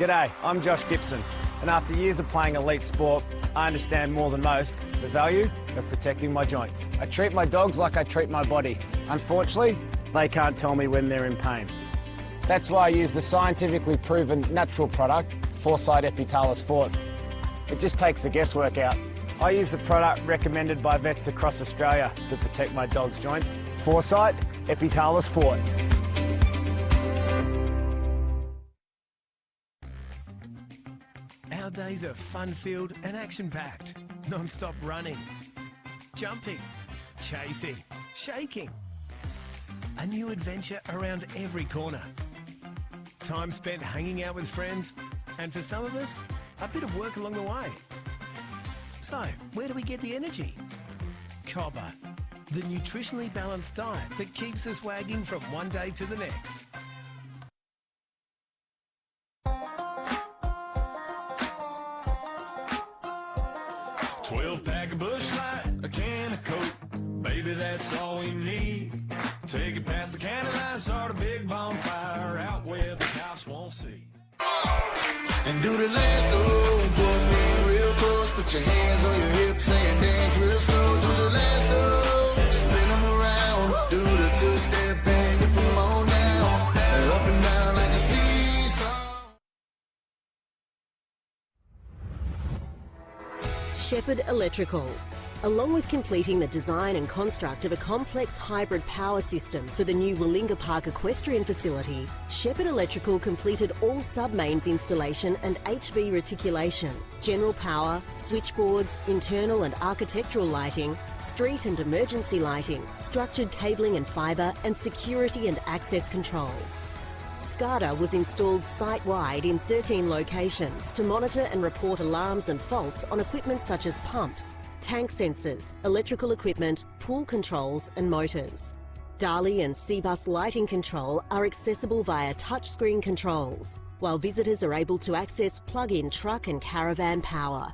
G'day, I'm Josh Gibson, and after years of playing elite sport, I understand more than most the value of protecting my joints. I treat my dogs like I treat my body. Unfortunately, they can't tell me when they're in pain. That's why I use the scientifically proven natural product, Foresight Epitalis Fort. It just takes the guesswork out. I use the product recommended by vets across Australia to protect my dog's joints. Foresight Epitalis Fort. Our days are fun-filled and action-packed. Non-stop running, jumping, chasing, shaking. A new adventure around every corner. Time spent hanging out with friends, and for some of us, a bit of work along the way. So, where do we get the energy? Cobber, the nutritionally balanced diet that keeps us wagging from one day to the next. Pack of Bush Light, a can of Coke, baby, that's all we need. Take it past the candlelight, start a big bonfire out where the cops won't see. And do the lasso, pull me real close, put your hands on your hips and dance real slow. Do the lasso, spin them around, do the two-step and get them on down, up and down like a seesaw. Shepherd Electrical. Along with completing the design and construct of a complex hybrid power system for the new Willinga Park equestrian facility, Shepherd Electrical completed all sub-mains installation and HV reticulation, general power, switchboards, internal and architectural lighting, street and emergency lighting, structured cabling and fibre, and security and access control. SCADA was installed site-wide in 13 locations to monitor and report alarms and faults on equipment such as pumps, tank sensors, electrical equipment, pool controls and motors. DALI and C-Bus lighting control are accessible via touchscreen controls, while visitors are able to access plug-in truck and caravan power.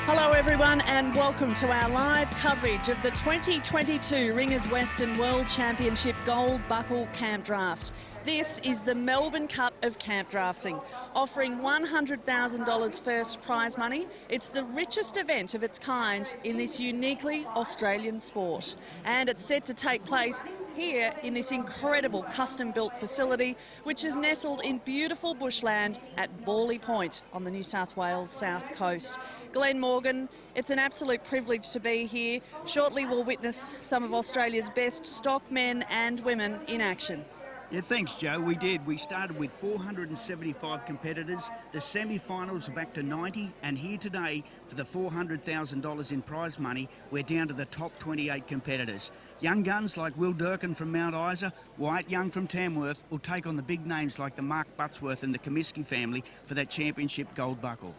Hello everyone and welcome to our live coverage of the 2022 Ringers Western World Championship Gold Buckle Campdraft. This is the Melbourne Cup of camp drafting, offering $100,000 first prize money. It's the richest event of its kind in this uniquely Australian sport, and it's set to take place here in this incredible custom-built facility, which is nestled in beautiful bushland at Borley Point on the New South Wales south coast. Glenn Morgan, it's an absolute privilege to be here. Shortly we'll witness some of Australia's best stock men and women in action. Yeah, thanks, Joe. We did. We started with 475 competitors. The semi-finals are back to 90, and here today for the $400,000 in prize money, we're down to the top 28 competitors. Young guns like Will Durkin from Mount Isa, Wyatt Young from Tamworth will take on the big names like the Mark Buttsworth and the Comiskey family for that championship gold buckle.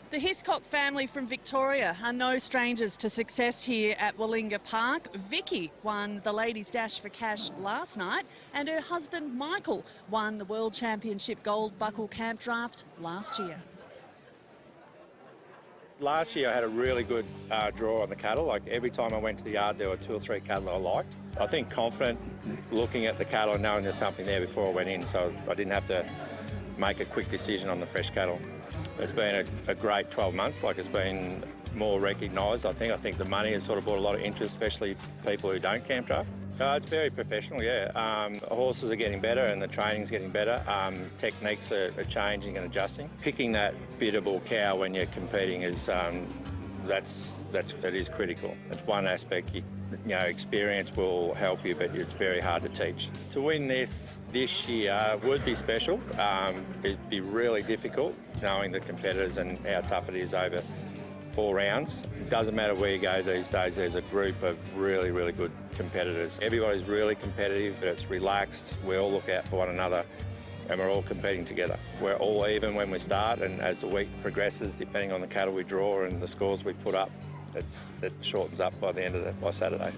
The Hiscock family from Victoria are no strangers to success here at Willinga Park. Vicky won the Ladies Dash for Cash last night, and her husband Michael won the World Championship Gold Buckle Camp Draft last year. Last year I had a really good draw on the cattle. Like every time I went to the yard there were 2 or 3 cattle I liked. I think confident looking at the cattle and knowing there's something there before I went in, so I didn't have to make a quick decision on the fresh cattle. It's been a great 12 months, like it's been more recognised, I think. I think the money has sort of brought a lot of interest, especially people who don't camp draft. It's very professional, yeah. Horses are getting better and the training's getting better. Techniques are changing and adjusting. Picking that biddable cow when you're competing is it is critical. It's one aspect. Experience will help you, but it's very hard to teach. To win this year would be special. It'd be really difficult knowing the competitors and how tough it is over 4 rounds. It doesn't matter where you go these days, there's a group of really, really good competitors. Everybody's really competitive, but it's relaxed. We all look out for one another and we're all competing together. We're all even when we start, and as the week progresses, depending on the cattle we draw and the scores we put up, it shortens up by the end of by Saturday.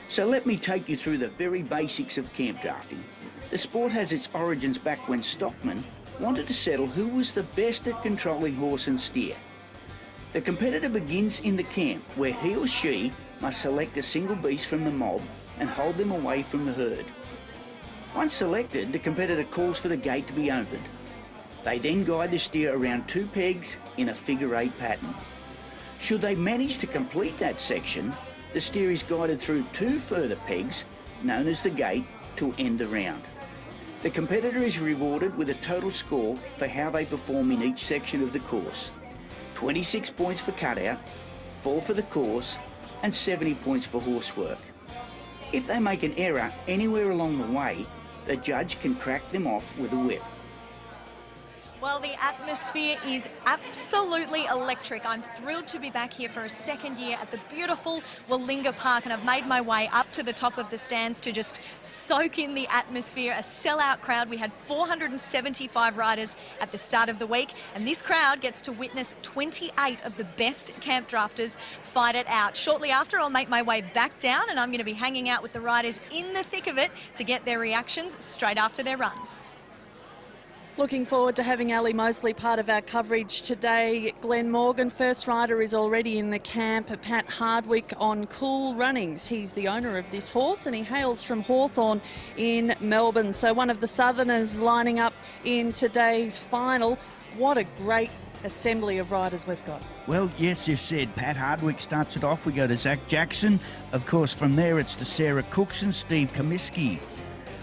So let me take you through the very basics of camp drafting. The sport has its origins back when stockmen wanted to settle who was the best at controlling horse and steer. The competitor begins in the camp, where he or she must select a single beast from the mob and hold them away from the herd. Once selected, the competitor calls for the gate to be opened. They then guide the steer around 2 pegs in a figure-8 pattern. Should they manage to complete that section, the steer is guided through 2 further pegs, known as the gate, to end the round. The competitor is rewarded with a total score for how they perform in each section of the course. 26 points for cutout, 4 for the course, and 70 points for horsework. If they make an error anywhere along the way, the judge can crack them off with a whip. Well, the atmosphere is absolutely electric. I'm thrilled to be back here for a second year at the beautiful Willinga Park, and I've made my way up to the top of the stands to just soak in the atmosphere. A sellout crowd. We had 475 riders at the start of the week, and this crowd gets to witness 28 of the best camp drafters fight it out. Shortly after, I'll make my way back down, and I'm going to be hanging out with the riders in the thick of it to get their reactions straight after their runs. Looking forward to having Ali Mosley part of our coverage today. Glenn Morgan, first rider, is already in the camp. Pat Hardwick on Cool Runnings. He's the owner of this horse and he hails from Hawthorn in Melbourne. So one of the Southerners lining up in today's final. What a great assembly of riders we've got. Well, yes, you said Pat Hardwick starts it off. We go to Zach Jackson. Of course, from there it's to Sarah Cookson, Steve Comiskey,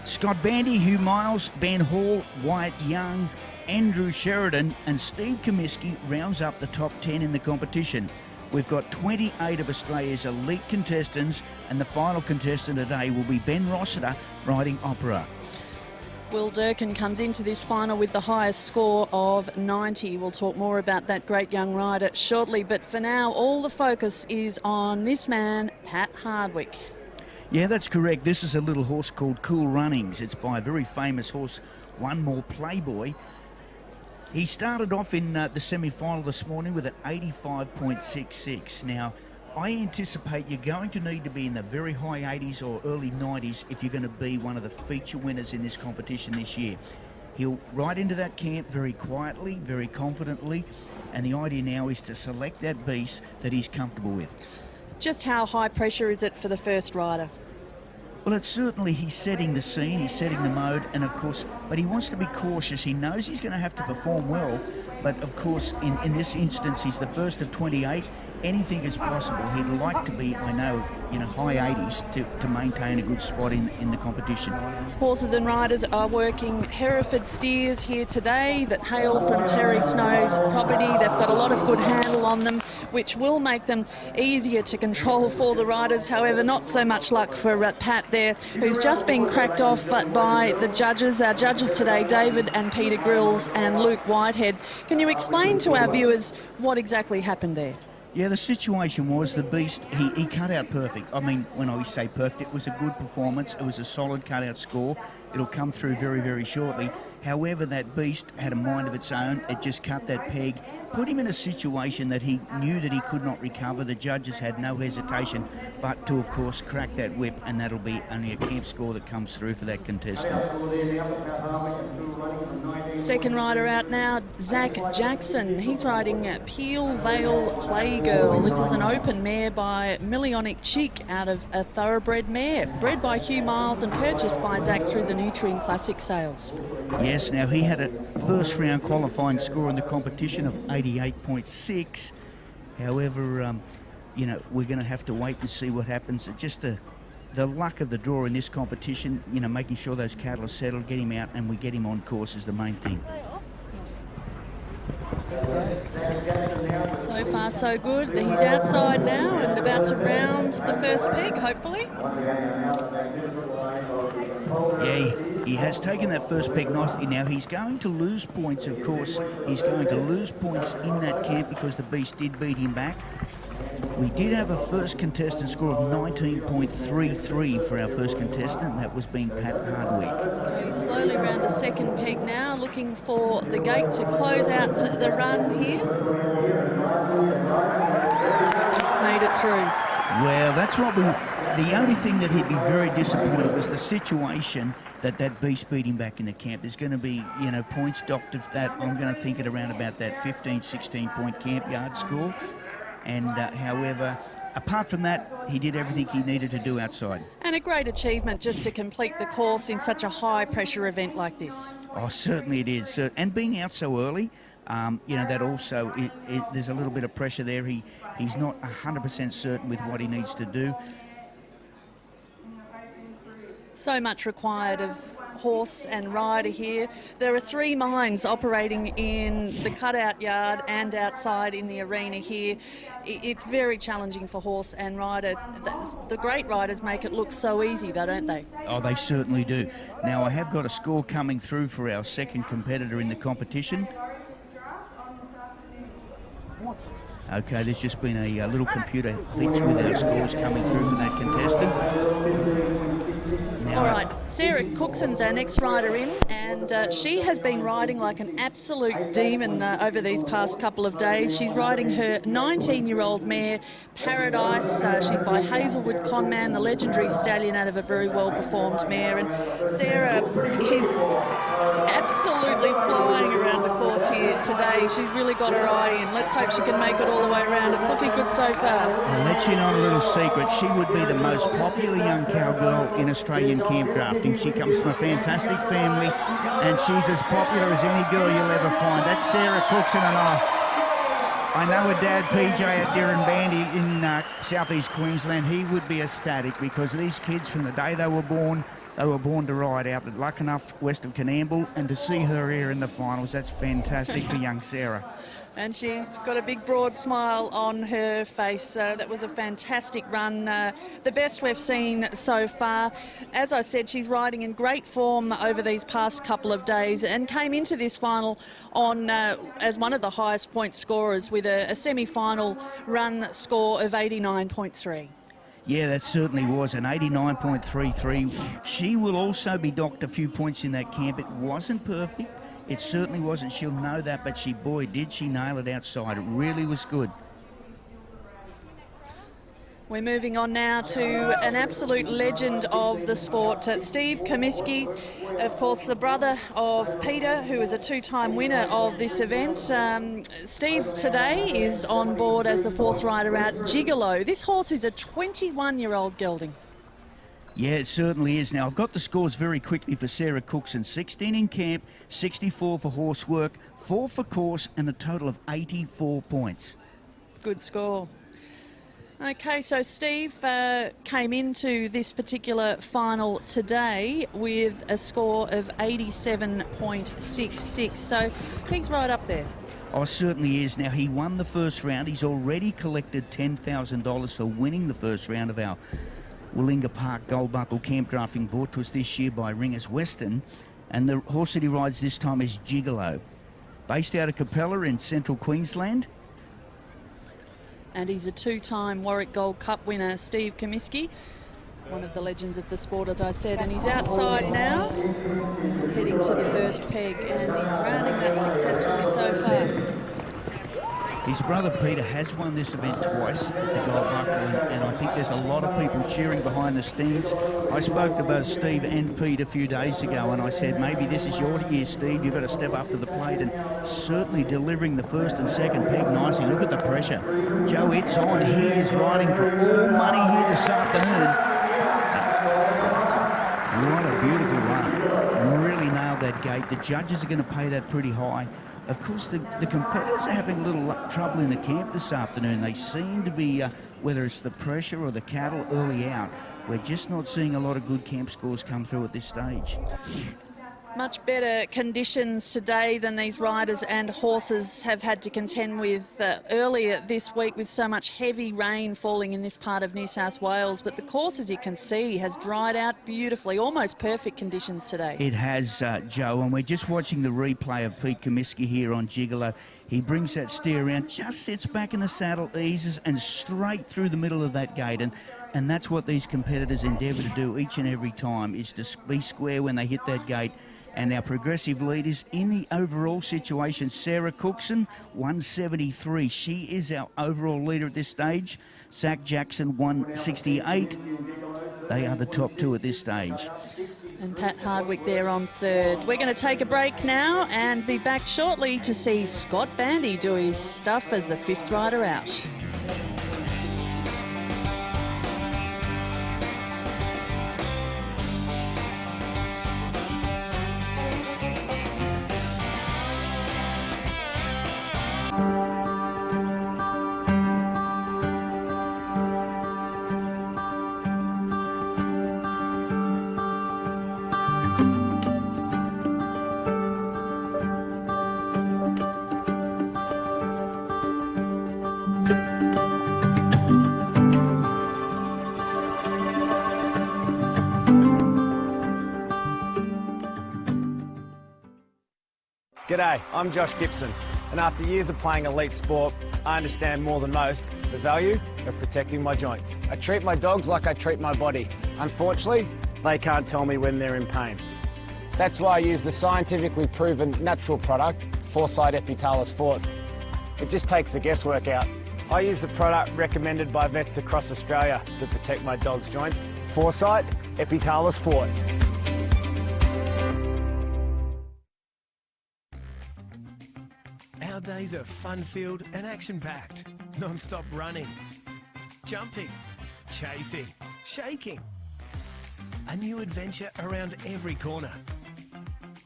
Scott Bandy, Hugh Miles, Ben Hall, Wyatt Young, Andrew Sheridan, and Steve Comiskey rounds up the top 10 in the competition. We've got 28 of Australia's elite contestants, and the final contestant today will be Ben Rossiter riding Opera. Will Durkin comes into this final with the highest score of 90. We'll talk more about that great young rider shortly, but for now, all the focus is on this man, Pat Hardwick. Yeah, that's correct. This is a little horse called Cool Runnings. It's by a very famous horse, One More Playboy. He started off in the semi-final this morning with an 85.66. Now, I anticipate you're going to need to be in the very high 80s or early 90s if you're going to be one of the feature winners in this competition this year. He'll ride into that camp very quietly, very confidently, and the idea now is to select that beast that he's comfortable with. Just how high pressure is it for the first rider? Well, it's certainly, he's setting the scene, he's setting the mode, and of course, but he wants to be cautious. He knows he's going to have to perform well, but of course, in this instance, he's the first of 28. Anything is possible. He'd like to be, I know, in a high 80s to maintain a good spot in the competition. Horses and riders are working Hereford steers here today that hail from Terry Snow's property. They've got a lot of good handle on them, which will make them easier to control for the riders. However, not so much luck for Pat there, who's just been cracked off by the judges. Our judges today, David and Peter Grills and Luke Whitehead. Can you explain to our viewers what exactly happened there? Yeah, the situation was the beast, he cut out perfect. I mean, when I say perfect, it was a good performance. It was a solid cut-out score. It'll come through very, very shortly. However, that beast had a mind of its own. It just cut that peg, put him in a situation that he knew that he could not recover. The judges had no hesitation but to, of course, crack that whip, and that'll be only a camp score that comes through for that contestant. Second rider out now, Zach Jackson. He's riding Peel Vale Playgirl. This is an open mare by Millionic Cheek out of a thoroughbred mare, bred by Hugh Miles and purchased by Zach through the Nutrien Classic sales. Yes, now he had a first round qualifying score in the competition of 88.6. However, you know, we're going to have to wait and see what happens. It's just the luck of the draw in this competition, you know, making sure those cattle are settled, get him out, and we get him on course is the main thing. So far, so good. He's outside now and about to round the first peg, hopefully. Yeah, he has taken that first peg nicely. Now, he's going to lose points, of course. He's going to lose points in that camp because the beast did beat him back. We did have a first contestant score of 19.33 for our first contestant, and that was being Pat Hardwick. Okay, slowly round the second peg now, looking for the gate to close out the run here. It's made it through. Well, that's what the only thing that he'd be very disappointed was the situation that beast beat him back in the camp. There's going to be, you know, points docked of that. I'm going to think it around about that 15, 16-point camp yard score. And however, apart from that, he did everything he needed to do outside. And a great achievement just to complete the course in such a high-pressure event like this. Oh, certainly it is. And being out so early, you know, that also, there's a little bit of pressure there. He's not 100% certain with what he needs to do. So much required of horse and rider here. There are 3 mines operating in the cutout yard and outside in the arena here. It's very challenging for horse and rider. The great riders make it look so easy though, don't they? Oh, they certainly do. Now, I have got a score coming through for our second competitor in the competition. Okay, there's just been a little computer glitch with our scores coming through for that contestant. Now, all right, Sarah Cookson's our next rider in, and she has been riding like an absolute demon over these past couple of days. She's riding her 19-year-old mare, Paradise. She's by Hazelwood Conman, the legendary stallion out of a very well-performed mare. And Sarah is absolutely flying around the course here today. She's really got her eye in. Let's hope she can make it all the way around. It's looking good so far. I'll let you know a little secret. She would be the most popular young cowgirl in Australian camp drafting. She comes from a fantastic family, and she's as popular as any girl you'll ever find. That's Sarah Cookson, and I know her dad, PJ, at Dirranbandy in southeast Queensland. He would be ecstatic because these kids, from the day they were born to ride out. Luck enough west of Canamble, and to see her here in the finals, that's fantastic for young Sarah. And she's got a big broad smile on her face. That was a fantastic run, the best we've seen so far. As I said, she's riding in great form over these past couple of days and came into this final on as one of the highest point scorers with a semi-final run score of 89.3. Yeah, that certainly was an 89.33. She will also be docked a few points in that camp. It wasn't perfect. It certainly wasn't. She'll know that, but boy, did she nail it outside. It really was good. We're moving on now to an absolute legend of the sport, Steve Comiskey, of course, the brother of Peter, who is a 2-time winner of this event. Steve today is on board as the 4th rider out, Gigolo. This horse is a 21-year-old gelding. Yeah, it certainly is. Now, I've got the scores very quickly for Sarah Cookson. 16 in camp, 64 for horse work, 4 for course, and a total of 84 points. Good score. Okay, so Steve came into this particular final today with a score of 87.66, so he's right up there. Oh, certainly is. Now, he won the first round. He's already collected $10,000 for winning the first round of our Willinga Park Gold Buckle Camp Drafting, brought to us this year by Ringers Western. And the horse that he rides this time is Gigolo, based out of Capella in central Queensland. And he's a 2-time Warwick Gold Cup winner, Steve Comiskey, one of the legends of the sport, as I said. And he's outside now, heading to the first peg, and he's rounding that successfully so far. His brother Peter has won this event twice at the Gold Buckle, and I think there's a lot of people cheering behind the stands. I spoke to both Steve and Pete a few days ago, and I said, maybe this is your year, Steve. You've got to step up to the plate, and certainly delivering the first and second peg nicely. Look at the pressure. Joe, it's on. He is riding for all money here this afternoon. What a beautiful run. Really nailed that gate. The judges are going to pay that pretty high. Of course, the competitors are having a little trouble in the camp this afternoon. They seem to be, whether it's the pressure or the cattle early out, we're just not seeing a lot of good camp scores come through at this stage. Much better conditions today than these riders and horses have had to contend with earlier this week, with so much heavy rain falling in this part of New South Wales. But the course, as you can see, has dried out beautifully. Almost perfect conditions today. It has, Joe, and we're just watching the replay of Pete Comiskey here on Gigolo. He brings that steer around, just sits back in the saddle, eases, and straight through the middle of that gate. And that's what these competitors endeavour to do each and every time, is to be square when they hit that gate. And our progressive leaders in the overall situation, Sarah Cookson, 173. She is our overall leader at this stage. Zach Jackson, 168. They are the top two at this stage. And Pat Hardwick there on third. We're going to take a break now and be back shortly to see Scott Bandy do his stuff as the fifth rider out. G'day, I'm Josh Gibson, and after years of playing elite sport, I understand more than most the value of protecting my joints. I treat my dogs like I treat my body. Unfortunately, they can't tell me when they're in pain. That's why I use the scientifically proven natural product, Foresight Epitalis Fort. It just takes the guesswork out. I use the product recommended by vets across Australia to protect my dog's joints. Foresight Epitalis Fort. Our days are fun-filled and action-packed. Non-stop running, jumping, chasing, shaking. A new adventure around every corner.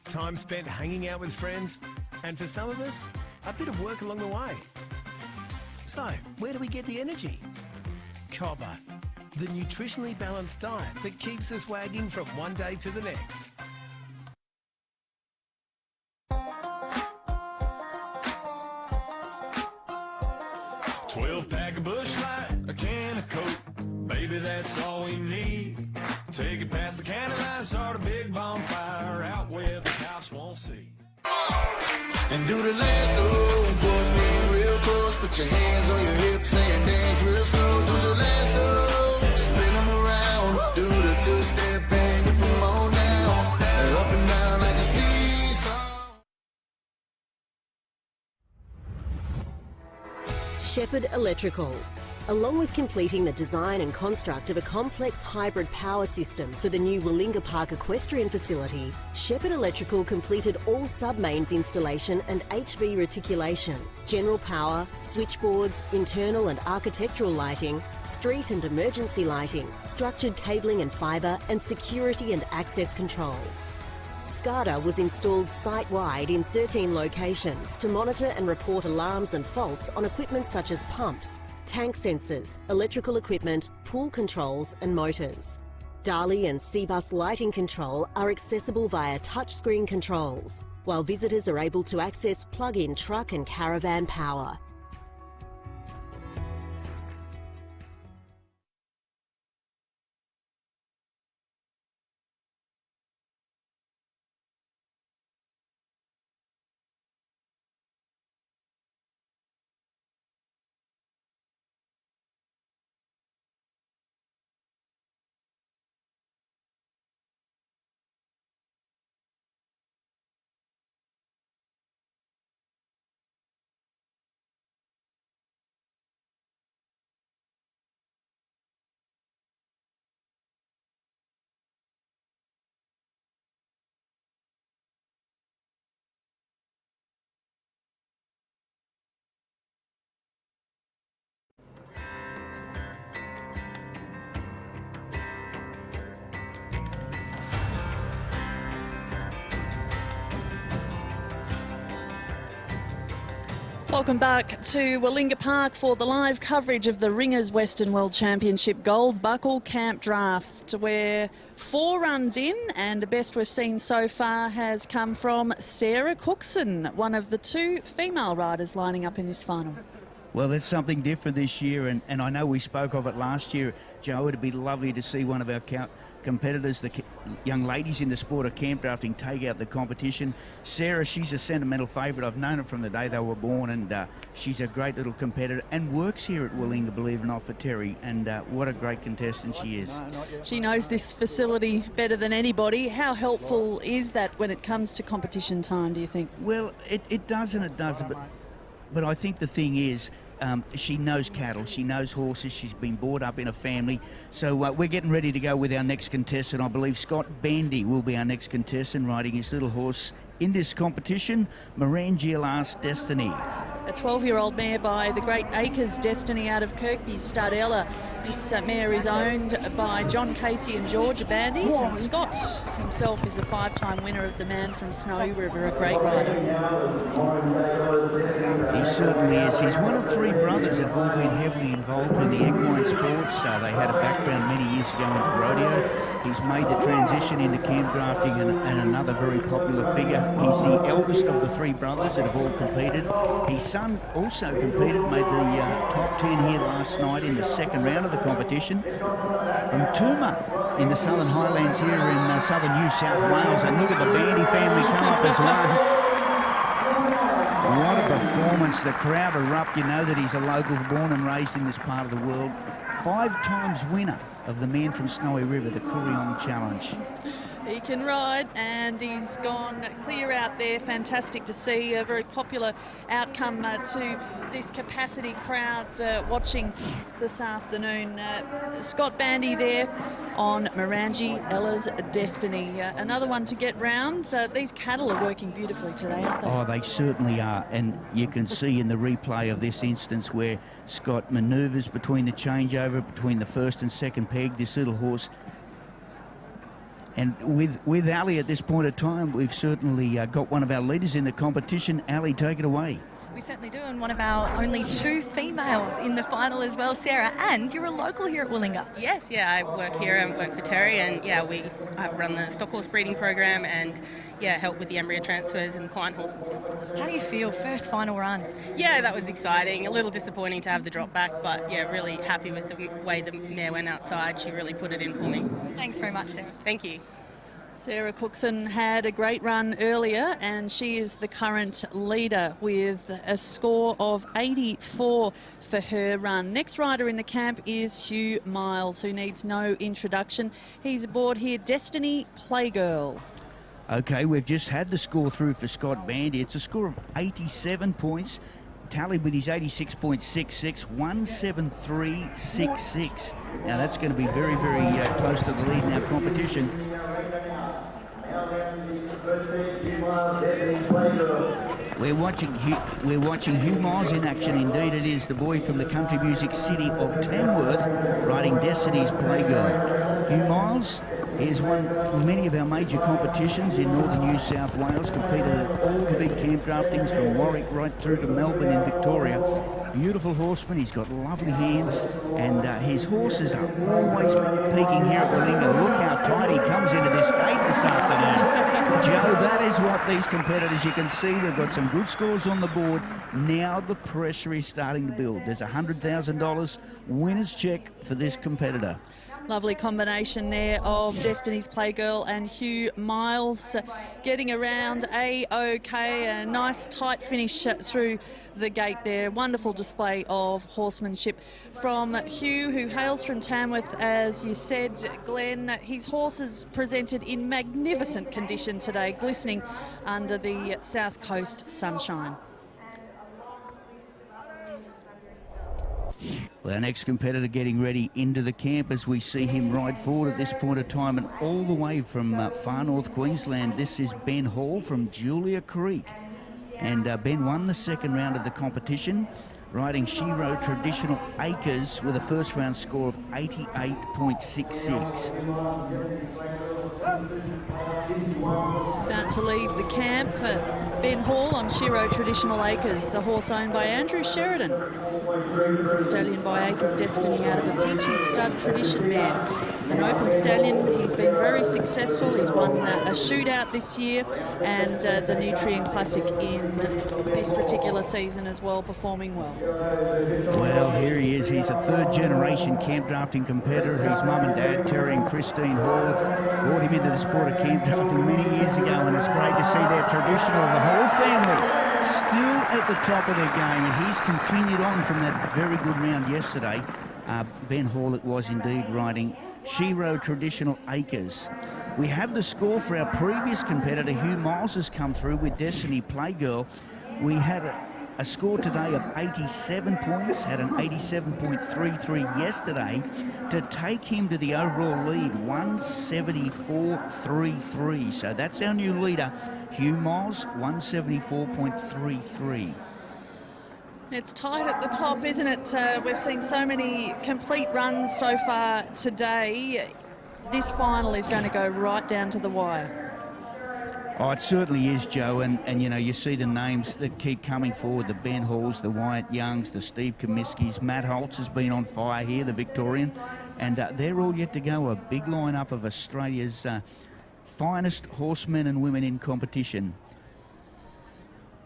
Time spent hanging out with friends, and for some of us, a bit of work along the way. So, where do we get the energy? Cobber, the nutritionally balanced diet that keeps us wagging from one day to the next. 12-pack of Busch Light, a can of Coke, baby, that's all we need. Take it past the candy line, start a big bonfire out where the cops won't see. And do the lasso, pull me real close, put your hands on your hips and dance real slow. Do the lasso, spin them around, do the two-step and you them on down, up and down like a seesaw. Shepherd Electrical. Along with completing the design and construct of a complex hybrid power system for the new Willinga Park equestrian facility, Shepherd Electrical completed all sub-mains installation and HV reticulation, general power, switchboards, internal and architectural lighting, street and emergency lighting, structured cabling and fibre, and security and access control. SCADA was installed site-wide in 13 locations to monitor and report alarms and faults on equipment such as pumps, tank sensors, electrical equipment, pool controls and motors. Dali and C-Bus lighting control are accessible via touchscreen controls, while visitors are able to access plug-in truck and caravan power. Welcome back to Willinga Park for the live coverage of the Ringers Western World Championship Gold Buckle Campdraft, where 4 runs in, and the best we've seen so far has come from Sarah Cookson, one of the 2 female riders lining up in this final. Well, there's something different this year, and I know we spoke of it last year, Joe. It'd be lovely to see one of our competitors, the young ladies in the sport of camp drafting, take out the competition. Sarah, she's a sentimental favourite. I've known her from the day they were born, and she's a great little competitor and works here at Willinga, believe it or not, for Terry, and what a great contestant she is. She knows this facility better than anybody. How helpful is that when it comes to competition time, do you think? Well, it does and it doesn't, but I think the thing is, she knows cattle, she knows horses, she's been brought up in a family. So we're getting ready to go with our next contestant. I believe Scott Bandy will be our next contestant, riding his little horse in this competition, Marangialas Destiny. A 12-year-old mare by the great Acres Destiny out of Kirkby's stud Ella. This mare is owned by John Casey and George Bandy. And Scott himself is a 5-time winner of the Man from Snowy River, a great rider. He certainly is. He's one of 3 brothers that have all been heavily involved in the equine sports. They had a background many years ago into rodeo. He's made the transition into camp drafting and another very popular figure. He's the eldest of the 3 brothers that have all competed. His son also competed, made the top 10 here last night in the 2nd round of the competition. From Tooma in the Southern Highlands here in southern New South Wales. And look at the Bandy family come up as well. What a performance. The crowd erupt. You know that he's a local, born and raised in this part of the world. 5 times winner of the Man from Snowy River, the Kuriong Challenge. He can ride, and he's gone clear out there. Fantastic to see. A very popular outcome to this capacity crowd watching this afternoon. Scott Bandy there on Marangialas Destiny. Another one to get round. These cattle are working beautifully today, aren't they? Oh, they certainly are. And you can see in the replay of this instance where Scott manoeuvres between the changeover, between the 1st and 2nd peg, this little horse. And with Ali at this point of time, we've certainly got one of our leaders in the competition. Ali, take it away. We certainly do, and one of our only 2 females in the final as well, Sarah. And you're a local here at Willinga. Yes, yeah, I work here and work for Terry, and yeah, I run the stock horse breeding program and yeah, help with the embryo transfers and client horses. How do you feel? First final run. Yeah, that was exciting. A little disappointing to have the drop back, but yeah, really happy with the way the mare went outside. She really put it in for me. Thanks very much, Sarah. Thank you. Sarah Cookson had a great run earlier, and she is the current leader with a score of 84 for her run. Next rider in the camp is Hugh Miles, who needs no introduction. He's aboard here, Destiny Playgirl. Okay, we've just had the score through for Scott Bandy. It's a score of 87 points, tallied with his 86.66, 173.66. Now that's going to be very, very close to the lead in our competition. We're watching Hugh Miles in action. Indeed, it is the boy from the country music city of Tamworth riding Destiny's Playgirl. Hugh Miles has won many of our major competitions in northern New South Wales, competed at all the big camp draftings from Warwick right through to Melbourne in Victoria. Beautiful horseman, he's got lovely hands, and his horses are always peaking here at Willinga. Look how tight he comes into this gate this afternoon. Joe, that is what these competitors, you can see they've got some good scores on the board. Now the pressure is starting to build. There's $100,000 winner's check for this competitor. Lovely combination there of Destiny's Playgirl and Hugh Miles getting around A-OK. A nice tight finish through the gate there. Wonderful display of horsemanship from Hugh, who hails from Tamworth, as you said, Glenn. His horses presented in magnificent condition today, glistening under the South Coast sunshine. Well, our next competitor getting ready into the camp as we see him ride forward at this point of time, and all the way from far north Queensland. This is Ben Hall from Julia Creek, and Ben won the 2nd round of the competition, riding Shiro Traditional Acres with a 1st round score of 88.66. About to leave the camp. Ben Hall on Shiro Traditional Acres, a horse owned by Andrew Sheridan. It's a stallion by Acres Destiny out of a Peachy Stud Tradition mare. An open stallion, he's been very successful. He's won a shootout this year and the Nutrient Classic in this particular season as well, performing well. Well, here he is. He's a third-generation camp drafting competitor. His mum and dad, Terry and Christine Hall, brought him into the sport of camp drafting many years ago, and it's great to see their traditional, the whole family, still at the top of their game, and he's continued on from that very good round yesterday. Ben Hall, it was indeed, riding Shiro Traditional Acres. We have the score for our previous competitor. Hugh Miles has come through with Destiny Playgirl. We had a score today of 87 points, had an 87.33 yesterday to take him to the overall lead, 174.33. So that's our new leader, Hugh Miles, 174.33. It's tight at the top, isn't it? We've seen so many complete runs so far today. This final is going to go right down to the wire. Oh, it certainly is, Joe, and you know, you see the names that keep coming forward, the Ben Halls, the Wyatt Youngs, the Steve Comiskys. Matt Holtz has been on fire here, the Victorian, and they're all yet to go. A big lineup of Australia's finest horsemen and women in competition.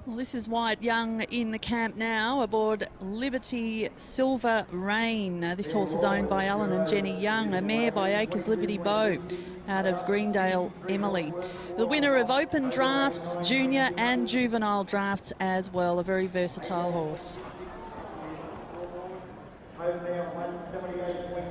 Well, this is Wyatt Young in the camp now aboard Liberty Silver Rain. This horse is owned by Alan and Jenny Young, a mare by Acres Liberty Bow out of Greendale Emily. The winner of open drafts, junior and juvenile drafts as well, a very versatile horse.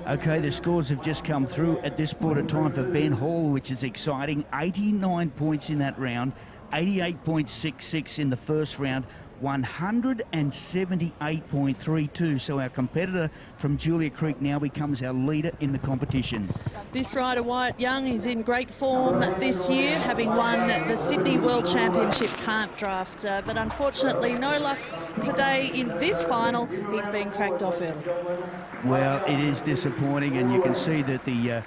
Okay, the scores have just come through at this point of time for Ben Hall, which is exciting. 89 points in that round. 88.66 in the first round, 178.32. So our competitor from Julia Creek now becomes our leader in the competition. This rider, Wyatt Young, is in great form this year, having won the Sydney World Championship Camp Draft. But unfortunately, no luck today in this final. He's been cracked off early. Well, it is disappointing, and you can see that the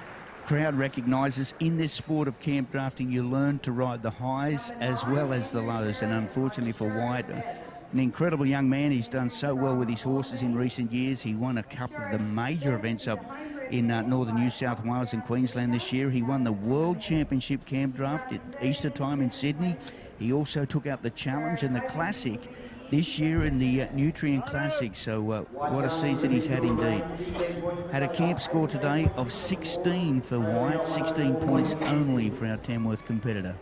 crowd recognises in this sport of camp drafting you learn to ride the highs as well as the lows, and unfortunately for Wyatt, an incredible young man. He's done so well with his horses in recent years. He won a couple of the major events up in northern New South Wales and Queensland this year. He won the World Championship Camp Draft at Easter time in Sydney. He also took out the Challenge and the Classic this year in the Nutrient Classic. So what a season he's had indeed. Had a camp score today of 16 for Wyatt, 16 points only for our Tamworth competitor.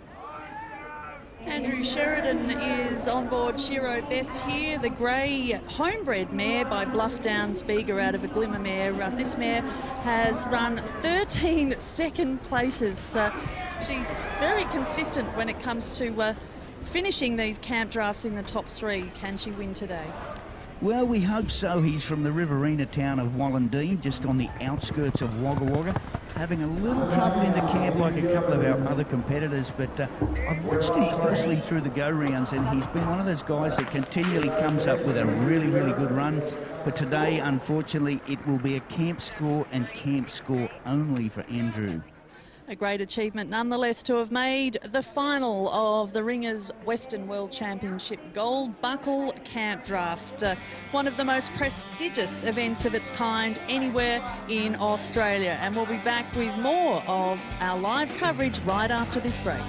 Andrew Sheridan is on board Shiro Bess here, the grey homebred mare by Bluff Downs Beager out of a Glimmer mare. This mare has run 13 second places. She's very consistent when it comes to finishing these camp drafts in the top three. Can she win today? Well, we hope so. He's from the Riverina town of Wallandine, just on the outskirts of Wagga Wagga, having a little trouble in the camp like a couple of our other competitors, but I've watched him closely through the go-rounds, and he's been one of those guys that continually comes up with a really, really good run. But today, unfortunately, it will be a camp score and camp score only for Andrew. A great achievement nonetheless to have made the final of the Ringers Western World Championship Gold Buckle Camp Draft. One of the most prestigious events of its kind anywhere in Australia. And we'll be back with more of our live coverage right after this break.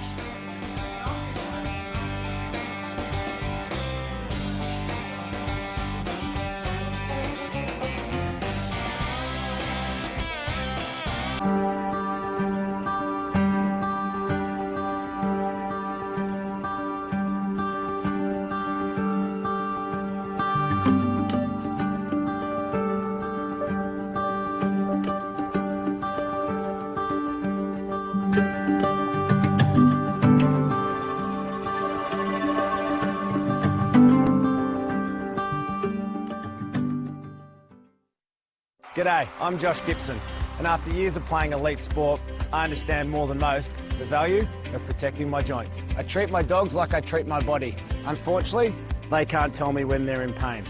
G'day, I'm Josh Gibson, and after years of playing elite sport, I understand more than most the value of protecting my joints. I treat my dogs like I treat my body. Unfortunately, they can't tell me when they're in pain.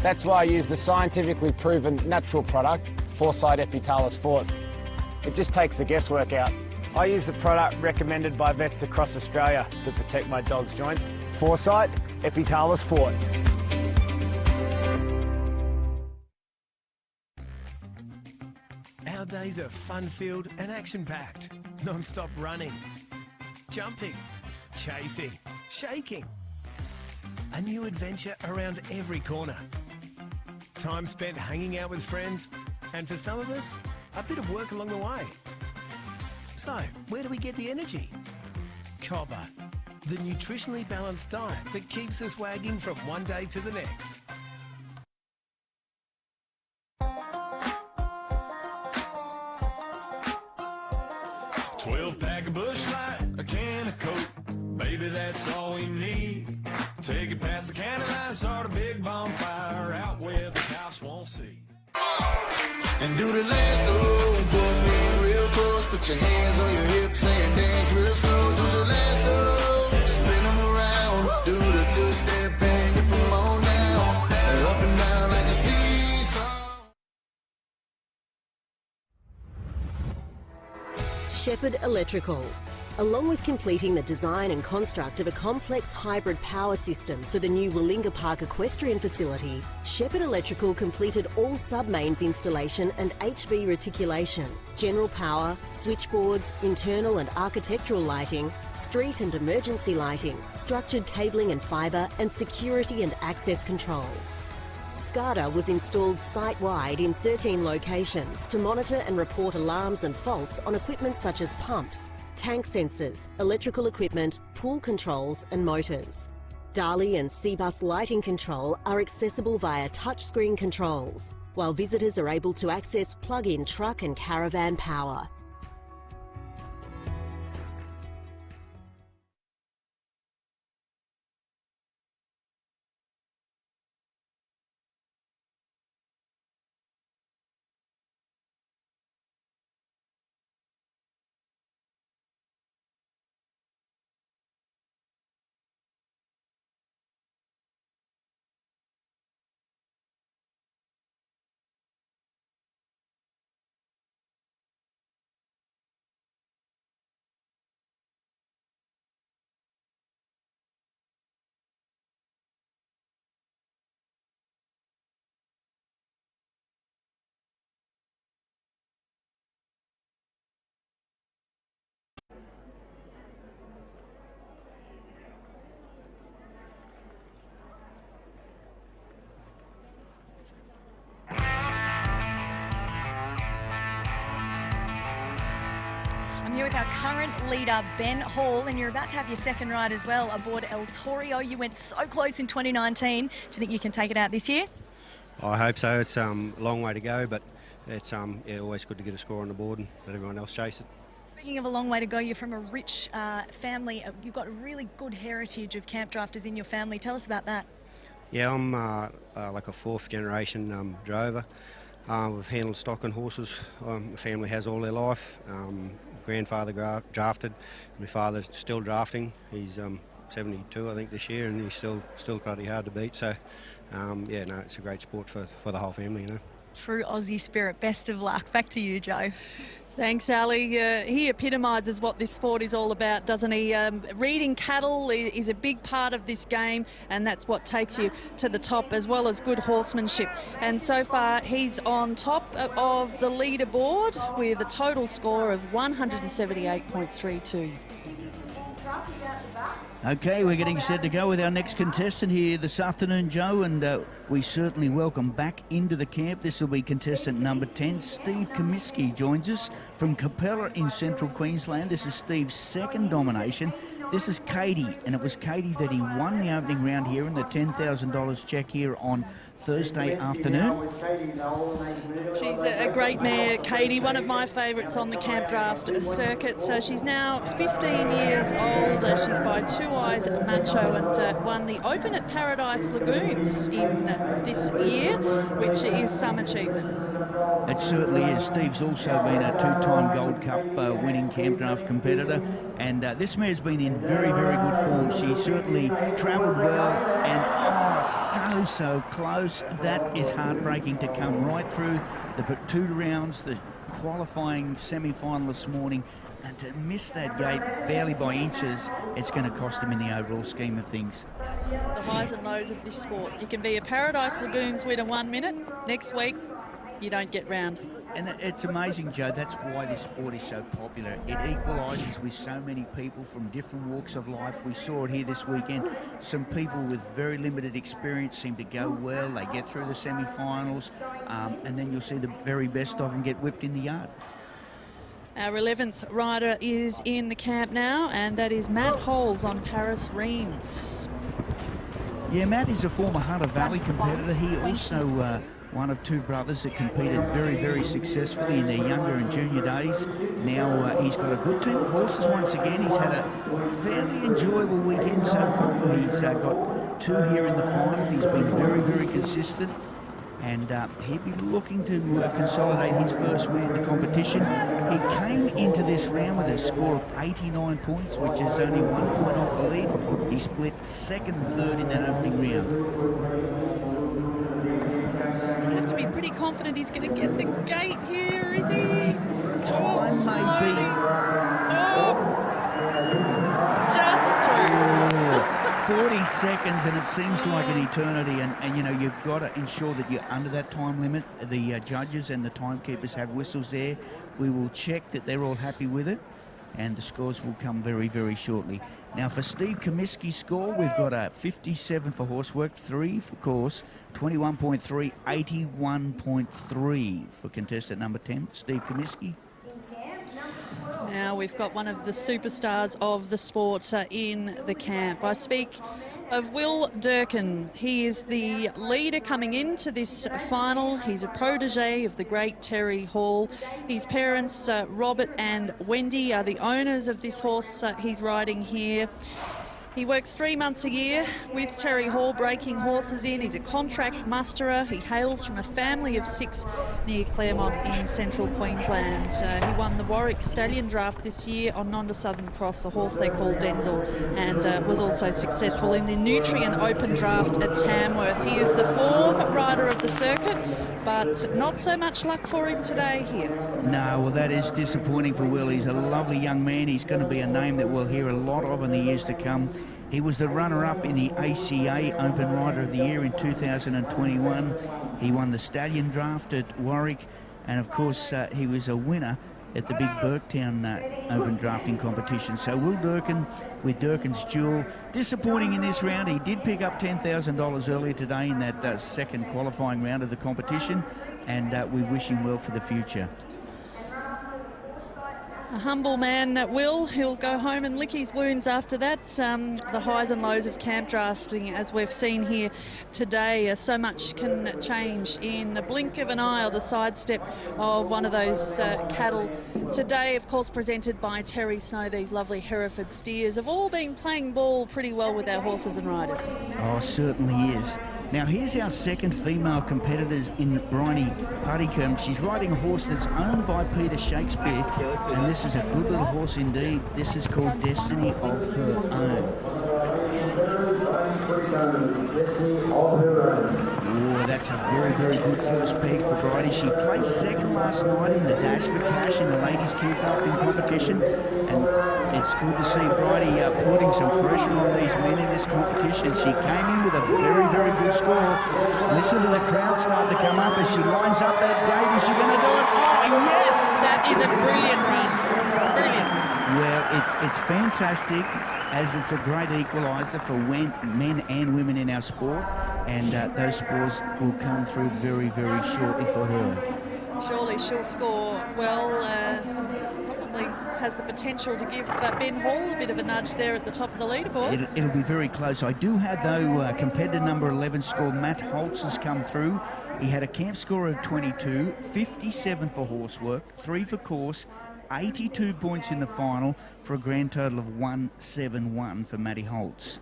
That's why I use the scientifically proven natural product, Foresight Epitalis Fort. It just takes the guesswork out. I use the product recommended by vets across Australia to protect my dog's joints. Foresight, Epitalis Fort. Our days are fun-filled and action-packed. Non-stop running, jumping, chasing, shaking. A new adventure around every corner. Time spent hanging out with friends, and for some of us, a bit of work along the way. So, where do we get the energy? Cobber, the nutritionally balanced diet that keeps us wagging from one day to the next. Pack of Bush Light, a can of Coke, baby, that's all we need. Take it past the county line, start a big bonfire out where the cops won't see. And do the lasso, pull me real close, put your hands on your hips and dance real slow. Do the lasso, spin them around, do the two-step and dip them on down, up and down like a seesaw. Shepherd Electrical. Along with completing the design and construct of a complex hybrid power system for the new Willinga Park equestrian facility, Shepherd Electrical completed all sub-mains installation and HV reticulation, general power, switchboards, internal and architectural lighting, street and emergency lighting, structured cabling and fibre, and security and access control. SCADA was installed site-wide in 13 locations to monitor and report alarms and faults on equipment such as pumps, tank sensors, electrical equipment, pool controls and motors. DALI and C-Bus lighting control are accessible via touchscreen controls, while visitors are able to access plug-in truck and caravan power. I'm here with our current leader, Ben Hall, and you're about to have your second ride as well aboard El Torio. You went so close in 2019. Do you think you can take it out this year? I hope so. It's a long way to go, but it's always good to get a score on the board and let everyone else chase it. Speaking of a long way to go, you're from a rich family. You've got a really good heritage of camp drafters in your family. Tell us about that. Yeah, I'm like a fourth generation drover. We've handled stock and horses. The family has all their life. Grandfather drafted. My father's still drafting. He's 72, I think, this year, and he's still pretty hard to beat. So, yeah, no, it's a great sport for the whole family, you know. True Aussie spirit. Best of luck. Back to you, Joe. Thanks, Ali. He epitomises what this sport is all about, doesn't he? Reading cattle is a big part of this game, and that's what takes you to the top, as well as good horsemanship. And so far, he's on top of the leaderboard with a total score of 178.32. Okay, we're getting set to go with our next contestant here this afternoon, Joe, and we certainly welcome back into the camp. This will be contestant number 10. Steve Comiskey joins us from Capella in Central Queensland. This is Steve's second domination. This is Katie, and it was Katie that he won the opening round here in the $10,000 check here on Thursday afternoon. She's a great mare, Katie, one of my favourites on the Campdraft circuit. She's now 15 years old. She's by Two Eyes Macho and won the Open at Paradise Lagoons in this year, which is some achievement. It certainly is. Steve's also been a two-time Gold Cup winning Campdraft competitor, and this mare's been in very, very good form. She certainly travelled well, and so close. That is heartbreaking to come right through the two rounds, the qualifying semi-final this morning, and to miss that gate barely by inches, it's going to cost him in the overall scheme of things. The highs and lows of this sport. You can be a Paradise Lagoons winner 1 minute, next week you don't get round. And it's amazing, Joe, that's why this sport is so popular. It equalises with so many people from different walks of life. We saw it here this weekend. Some people with very limited experience seem to go well. They get through the semi-finals, and then you'll see the very best of them get whipped in the yard. Our 11th rider is in the camp now, and that is Matt Holes on Paris Reims. Yeah, Matt is a former Hunter Valley competitor. He also one of two brothers that competed very, very successfully in their younger and junior days. Now he's got a good team of horses once again. He's had a fairly enjoyable weekend so far. He's got 2 here in the final. He's been very, very consistent. And he'd be looking to consolidate his first win in the competition. He came into this round with a score of 89 points, which is only 1 point off the lead. He split second and third in that opening round. You have to be pretty confident he's going to get the gate here, is he? Time may be. Oh, just through. 40 seconds, and it seems like an eternity. And you know, you've got to ensure that you're under that time limit. The judges and the timekeepers have whistles there. We will check that they're all happy with it, and the scores will come very, very shortly. Now, for Steve Comiskey's score, we've got a 57 for horsework, 3 for course, 21.3, 81.3 for contestant number 10, Steve Comiskey. Now we've got one of the superstars of the sport in the camp. I speak of Will Durkin. He is the leader coming into this final. He's a protege of the great Terry Hall. His parents, Robert and Wendy, are the owners of this horse he's riding here. He works 3 months a year with Terry Hall, breaking horses in. He's a contract musterer. He hails from a family of 6 near Claremont in central Queensland. He won the Warwick Stallion Draft this year on Nonda Southern Cross, a horse they call Denzel, and was also successful in the Nutrien Open Draft at Tamworth. He is the form rider of the circuit, but not so much luck for him today here. No, well, that is disappointing for Will. He's a lovely young man. He's going to be a name that we'll hear a lot of in the years to come. He was the runner-up in the ACA Open Rider of the Year in 2021. He won the Stallion Draft at Warwick, and of course he was a winner at the big Burketown Open Drafting competition. So Will Durkin with Durkin's Jewel. Disappointing in this round. He did pick up $10,000 earlier today in that second qualifying round of the competition, and we wish him well for the future. A humble man, Will. He'll go home and lick his wounds after that. The highs and lows of camp drafting, as we've seen here today. So much can change in a blink of an eye or the sidestep of one of those cattle. Today, of course, presented by Terry Snow. These lovely Hereford steers have all been playing ball pretty well with our horses and riders. Oh, certainly is. Now, here's our second female competitor in Bryony Puddicombe. She's riding a horse that's owned by Peter Shakespeare, and this is a good little horse indeed. This is called Destiny of Her Own. Oh, that's a very, very good first peg for Bridie. She placed second last night in the Dash for Cash in the ladies' Campdrafting competition, and it's good to see Bridie putting some pressure on these men in this competition. She came in with a very, very good score. Listen to the crowd start to come up as she lines up that gate. Is she going to do it? Oh, yes! That is a brilliant run. Brilliant. Well, it's fantastic, as it's a great equaliser for men and women in our sport, and those scores will come through very, very shortly for her. Surely she'll score well. Probably has the potential to give Ben Hall a bit of a nudge there at the top of the leaderboard. It'll be very close. I do have, though, competitor number 11 score. Matt Holtz has come through. He had a camp score of 22, 57 for horsework, 3 for course, 82 points in the final for a grand total of 171 for Matty Holtz.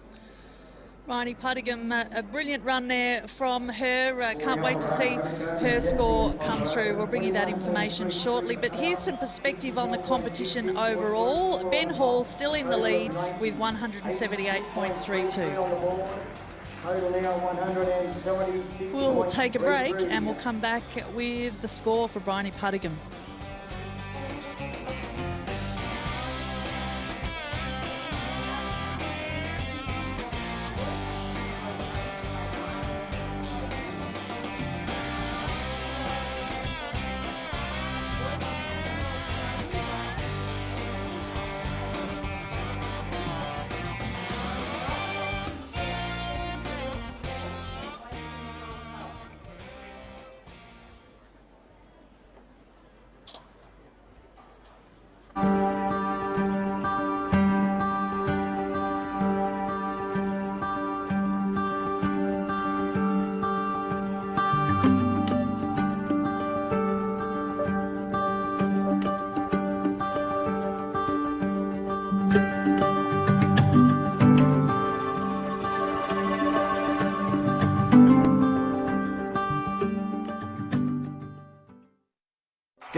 Bryony Puddicombe, a brilliant run there from her. Can't wait to see her score come through. We'll bring you that information shortly. But here's some perspective on the competition overall. Ben Hall still in the lead with 178.32. We'll take a break and we'll come back with the score for Bryony Puddicombe.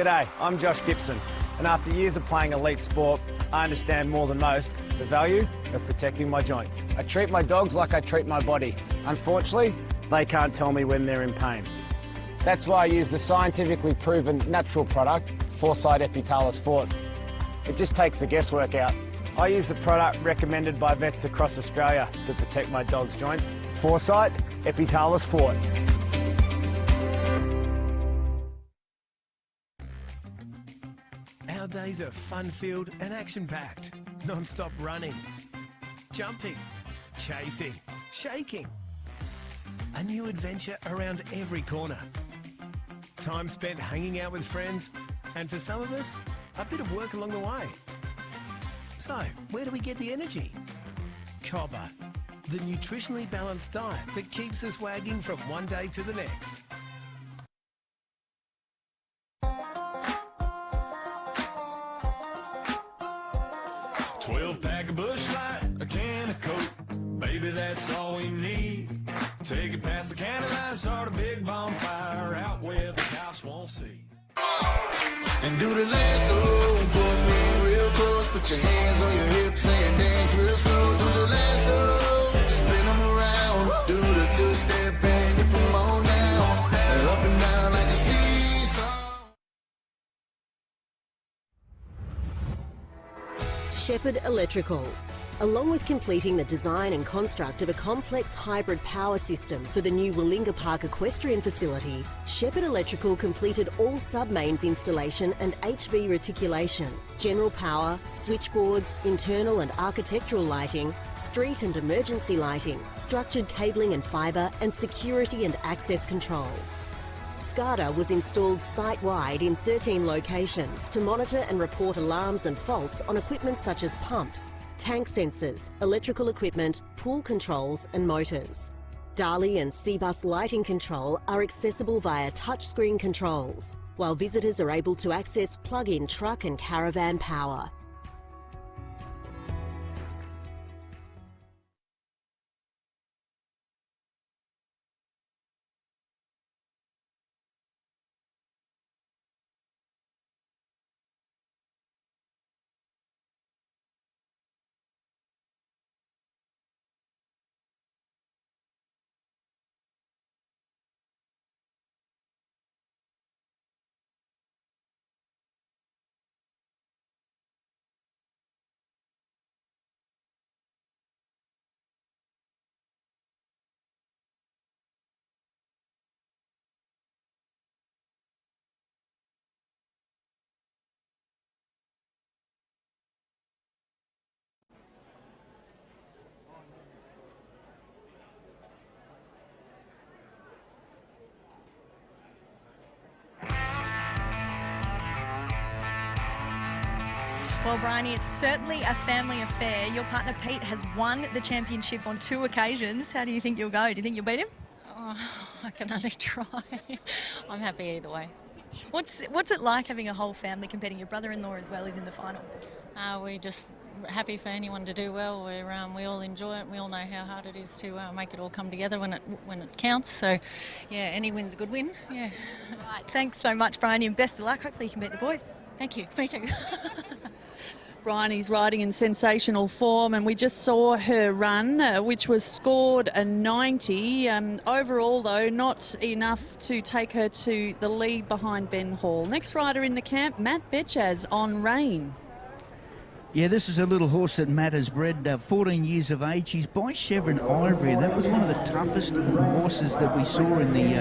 G'day, I'm Josh Gibson, and after years of playing elite sport, I understand more than most the value of protecting my joints. I treat my dogs like I treat my body. Unfortunately, they can't tell me when they're in pain. That's why I use the scientifically proven natural product, Foresight Epitalis Fort. It just takes the guesswork out. I use the product recommended by vets across Australia to protect my dog's joints. Foresight Epitalis Fort. Our days are fun-filled and action-packed. Non-stop running, jumping, chasing, shaking. A new adventure around every corner. Time spent hanging out with friends, and for some of us, a bit of work along the way. So, where do we get the energy? Cobber, the nutritionally balanced diet that keeps us wagging from one day to the next. Pack of Bush Light, a can of Coke, baby, that's all we need. Take it past the candlelight, start a big bonfire out where the cops won't see. And do the lasso, pull me real close, put your hands on your hips and dance real slow. Do the lasso, spin them around, do the two-step and dip them on down, up and down like a seesaw. Shepherd Electrical. Along with completing the design and construct of a complex hybrid power system for the new Willinga Park equestrian facility, Shepherd Electrical completed all sub-mains installation and HV reticulation, general power, switchboards, internal and architectural lighting, street and emergency lighting, structured cabling and fibre, and security and access control. SCADA was installed site-wide in 13 locations to monitor and report alarms and faults on equipment such as pumps, tank sensors, electrical equipment, pool controls and motors. DALI and C-Bus lighting control are accessible via touchscreen controls, while visitors are able to access plug-in truck and caravan power. Well, Bryony, it's certainly a family affair. Your partner Pete has won the championship on 2 occasions. How do you think you'll go? Do you think you'll beat him? Oh, I can only try. I'm happy either way. What's it like having a whole family competing? Your brother-in-law as well is in the final. We're just happy for anyone to do well. We all enjoy it. We all know how hard it is to make it all come together when it counts. So, yeah, any win's a good win. Yeah. Right. Thanks so much, Bryony, and best of luck. Hopefully you can beat the boys. Thank you. Me too. Bryony's riding in sensational form, and we just saw her run, which was scored a 90. Overall, though, not enough to take her to the lead behind Ben Hall. Next rider in the camp, Matt Betchaz on Rain. Yeah, this is a little horse that Matt has bred, 14 years of age. He's by Chevron Ivory. That was one of the toughest horses that we saw in the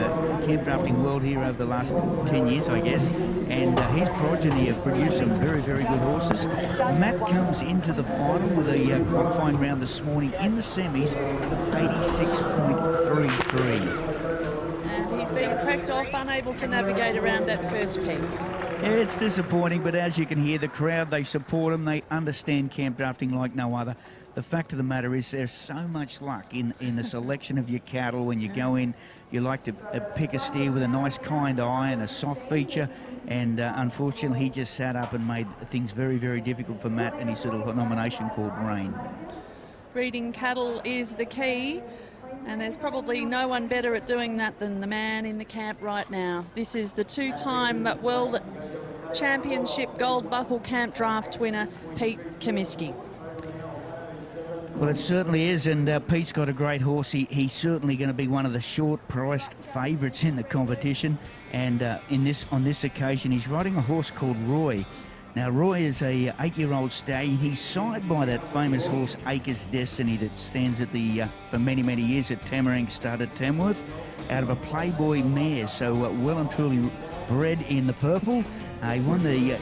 camp drafting world here over the last 10 years, I guess. And his progeny have produced some very, very good horses. Matt comes into the final with a qualifying round this morning in the semis of 86.33. And he's been cracked off, unable to navigate around that first peak. Yeah, it's disappointing, but as you can hear, the crowd, they support him. They understand camp drafting like no other. The fact of the matter is there's so much luck in the selection of your cattle. When you go in, you like to pick a steer with a nice kind eye and a soft feature. And unfortunately, he just sat up and made things very, very difficult for Matt and his little nomination called Rain. Breeding cattle is the key. And there's probably no one better at doing that than the man in the camp right now. This is the two-time world Championship Gold Buckle Camp Draft winner, Pete Comiskey. Well, it certainly is, and Pete's got a great horse. He's certainly going to be one of the short-priced favourites in the competition, and on this occasion, he's riding a horse called Roy. Now, Roy is a 8-year-old stallion. He's sired by that famous horse, Acres Destiny, that stands at the for many, many years at Tamarang Stud at Tamworth, out of a Playboy mare, so well and truly bred in the purple. He won the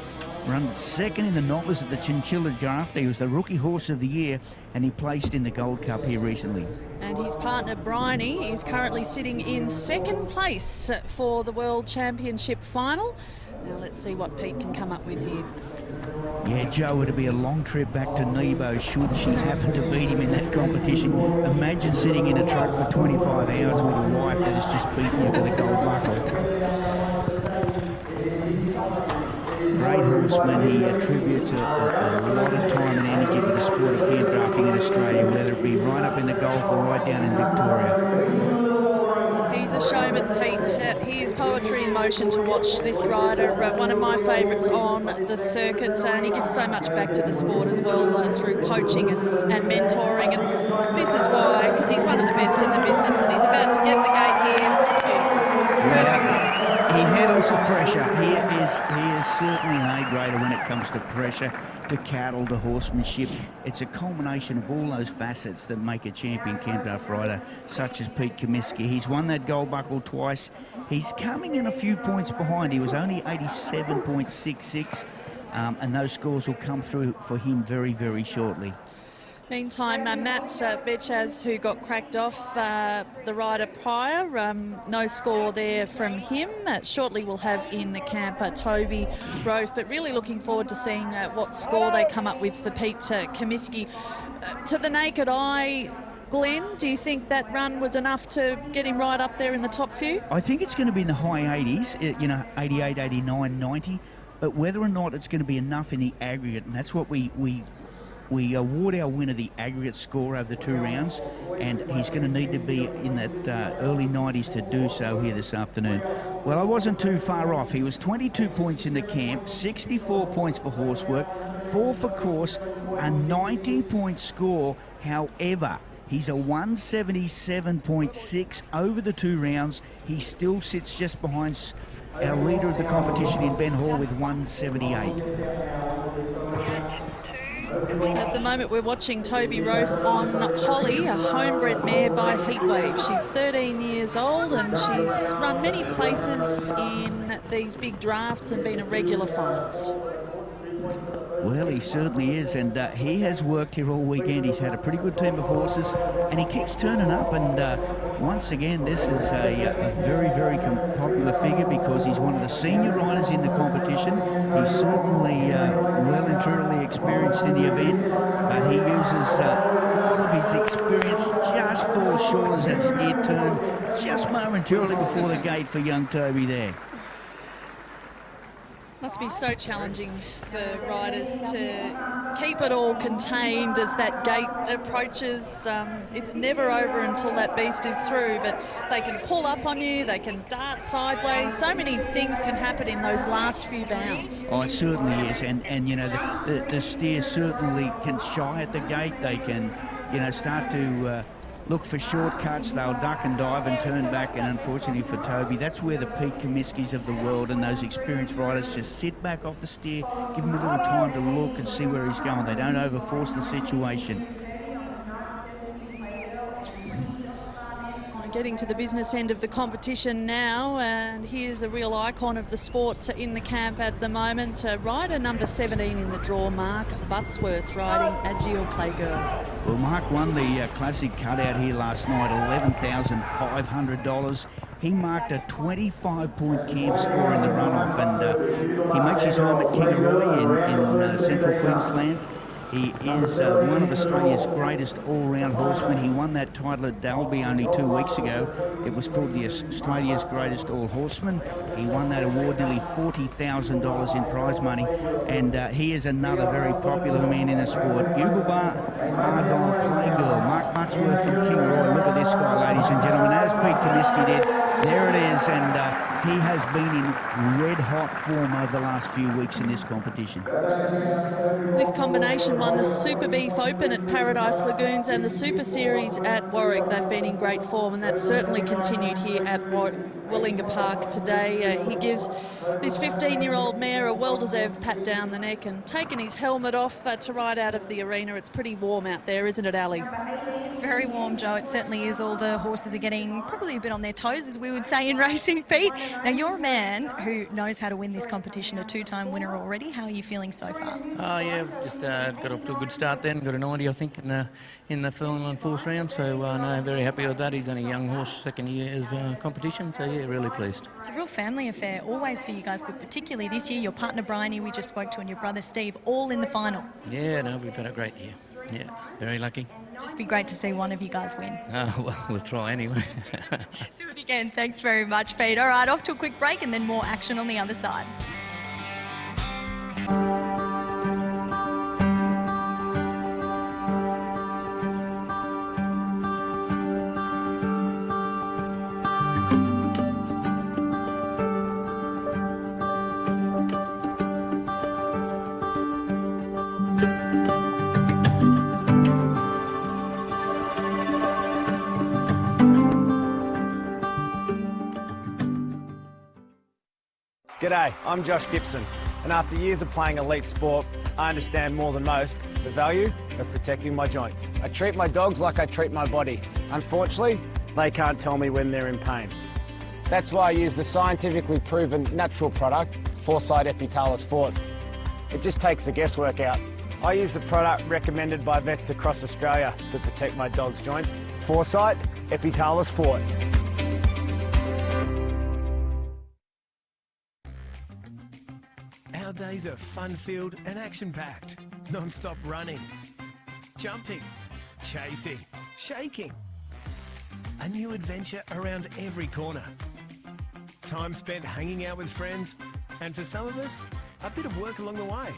run second in the novice at the Chinchilla Draft. He was the Rookie Horse of the Year, and he placed in the Gold Cup here recently. And his partner Bryony is currently sitting in second place for the World Championship final. Now let's see what Pete can come up with here. Yeah, Joe, it'd be a long trip back to Nebo should she happen to beat him in that competition. Imagine sitting in a truck for 25 hours with a wife that has just beaten you for the gold buckle. Great horseman. He attributes a lot of time and energy to the sport of camp drafting in Australia, whether it be right up in the Gulf or right down in Victoria. He's a showman, Pete. He is poetry in motion to watch this rider. One of my favourites on the circuit, and he gives so much back to the sport as well through coaching and mentoring. And this is why, because he's one of the best in the business, and he's about to get the gate here. He handles the pressure. He is certainly an A-grader when it comes to pressure, to cattle, to horsemanship. It's a culmination of all those facets that make a champion camp draft rider, such as Pete Comiskey. He's won that gold buckle twice. He's coming in a few points behind. He was only 87.66, and those scores will come through for him very, very shortly. Meantime, Matt Betchaz, who got cracked off the rider prior, no score there from him. Shortly we'll have in the camp Toby Rofe, but really looking forward to seeing what score they come up with for Pete Comiskey. To the naked eye, Glenn, do you think that run was enough to get him right up there in the top few? I think it's going to be in the high 80s, 88, 89, 90, but whether or not it's going to be enough in the aggregate, and that's what we award our winner the aggregate score over the 2 rounds, and he's going to need to be in that early 90s to do so here this afternoon. Well, I wasn't too far off. He was 22 points in the camp, 64 points for horsework, 4 for course, a 90-point score. However, he's a 177.6 over the 2 rounds. He still sits just behind our leader of the competition in Ben Hall with 178. At the moment, we're watching Toby Rofe on Holly, a homebred mare by Heatwave. She's 13 years old and she's run many places in these big drafts and been a regular finalist. Well, he certainly is, and he has worked here all weekend. He's had a pretty good team of horses, and he keeps turning up. And once again, this is a very, very popular figure because he's one of the senior riders in the competition. He's certainly well and truly experienced in the event, but he uses all of his experience, just falls short as that steer turned just momentarily before the gate for young Toby there. Must be so challenging for riders to keep it all contained as that gate approaches. It's never over until that beast is through, but they can pull up on you, they can dart sideways. So many things can happen in those last few bounds. Oh, it certainly is, and you know, the steer certainly can shy at the gate. They can, start to look for shortcuts. They'll duck and dive and turn back, and unfortunately for Toby, that's where the Pete Comiskeys of the world and those experienced riders just sit back off the steer, give him a little time to look and see where he's going. They don't overforce the situation. Getting to the business end of the competition now, and here's a real icon of the sport in the camp at the moment. Rider number 17 in the draw, Mark Buttsworth, riding Agile Playgirl. Well, Mark won the Classic Cutout here last night, $11,500. He marked a 25-point camp score in the runoff, and he makes his home at Kingaroy in central Queensland. He is one of Australia's greatest all-round horsemen. He won that title at Dalby only 2 weeks ago. It was called the Australia's Greatest All-Horseman. He won that award, nearly $40,000 in prize money, and he is another very popular man in the sport. Bugle-Bar, Argon, Playgirl, Mark Buttsworth from Kingaroy. Look at this guy, ladies and gentlemen, as Pete Comiskey did. There it is, and he has been in red-hot form over the last few weeks in this competition. This combination won the Super Beef Open at Paradise Lagoons and the Super Series at Warwick. They've been in great form, and that's certainly continued here at Willinga Park today. He gives this 15-year-old mare a well-deserved pat down the neck and taken his helmet off to ride out of the arena. It's pretty warm out there, isn't it, Ali? It's very warm, Joe. It certainly is. All the horses are getting probably a bit on their toes, as we would say in racing, Pete. Now, you're a man who knows how to win this competition, a two-time winner already. How are you feeling so far? Oh, yeah, just got off to a good start then. Got a 90, I think, in the final and fourth round. So, no, very happy with that. He's only a young horse, second year of competition. So, yeah, really pleased. It's a real family affair, always for you guys, but particularly this year, your partner Bryony, we just spoke to, and your brother Steve, all in the final. Yeah, no, we've had a great year. Yeah, very lucky. Just be great to see one of you guys win. Well, we'll try anyway. Do it again. Thanks very much, Pete. All right, off to a quick break and then more action on the other side. G'day, I'm Josh Gibson, and after years of playing elite sport, I understand more than most the value of protecting my joints. I treat my dogs like I treat my body. Unfortunately, they can't tell me when they're in pain. That's why I use the scientifically proven natural product, Foresight Epitalis Fort. It just takes the guesswork out. I use the product recommended by vets across Australia to protect my dog's joints. Foresight Epitalis Fort. Our days are fun-filled and action-packed. Non-stop running, jumping, chasing, shaking. A new adventure around every corner. Time spent hanging out with friends, and for some of us, a bit of work along the way.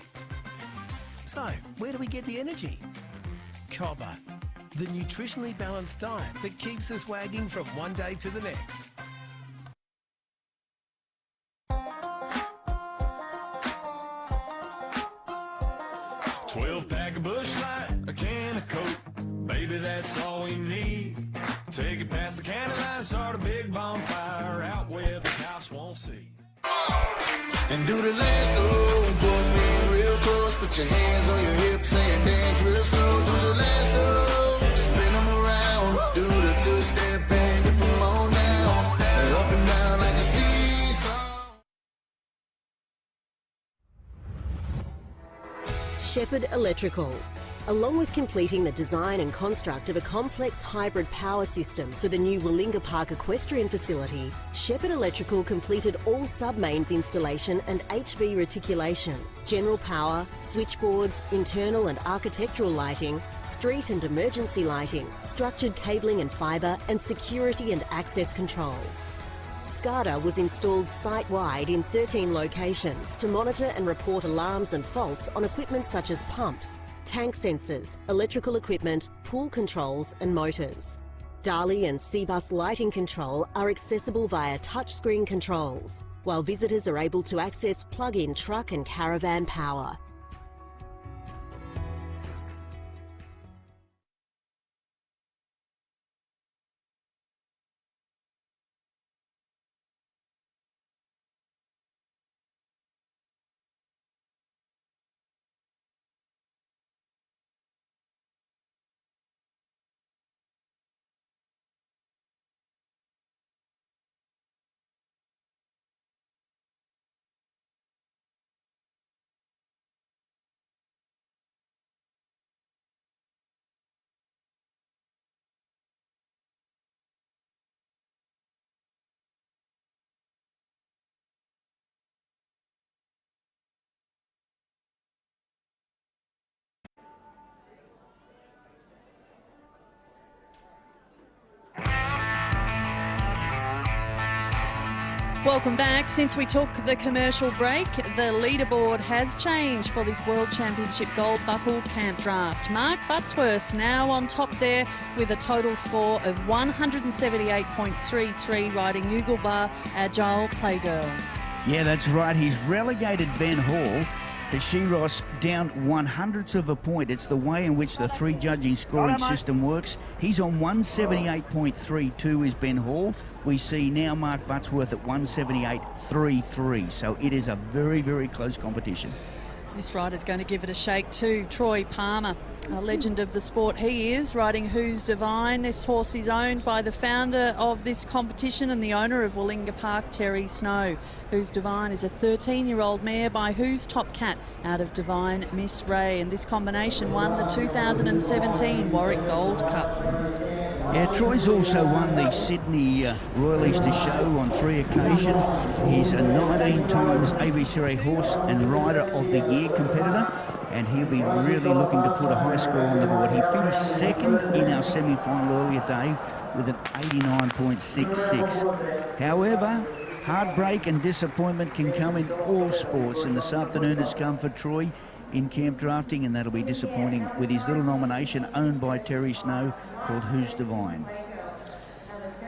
So, where do we get the energy? Cobber, the nutritionally balanced diet that keeps us wagging from one day to the next. Pack of Bush Light, a can of Coke, baby, that's all we need. Take it past the county line, start a big bonfire out where the cops won't see. And do the lasso, pull me real close, put your hands on your hips and dance real slow. Do the lasso, spin them around, do the two-step and dip them on down, up and down like a seesaw. Shepherd Electrical. Along with completing the design and construct of a complex hybrid power system for the new Willinga Park equestrian facility, Shepherd Electrical completed all sub-mains installation and HV reticulation, general power, switchboards, internal and architectural lighting, street and emergency lighting, structured cabling and fibre, and security and access control. SCADA was installed site-wide in 13 locations to monitor and report alarms and faults on equipment such as pumps, tank sensors, electrical equipment, pool controls and motors. DALI and C-Bus lighting control are accessible via touchscreen controls, while visitors are able to access plug-in truck and caravan power. Welcome back. Since we took the commercial break, the leaderboard has changed for this World Championship Gold Buckle Campdraft. Mark Buttsworth now on top there with a total score of 178.33, riding Ugle Bar Agile Playgirl. Yeah, that's right. He's relegated Ben Hall, the Shiros, down 1/100th of a point. It's the way in which the three judging scoring system works. He's on 178.32 is Ben Hall. We see now Mark Buttsworth at 178.33. So it is a very, very close competition. This rider's going to give it a shake too. Troy Palmer, a legend of the sport he is, riding Who's Divine. This horse is owned by the founder of this competition and the owner of Wallinga Park, Terry Snow. Who's Divine is a 13-year-old mare by Who's Top Cat out of Divine Miss Ray, and this combination won the 2017 Warwick Gold Cup. Yeah, Troy's also won the Sydney Royal Easter Show on 3 occasions. He's a 19 times ABC Horse and Rider of the Year competitor, and he'll be really looking to put a high score on the board. He finished second in our semi-final earlier day with an 89.66. However, heartbreak and disappointment can come in all sports, and this afternoon it's come for Troy in camp drafting, and that'll be disappointing with his little nomination owned by Terry Snow called Who's Divine.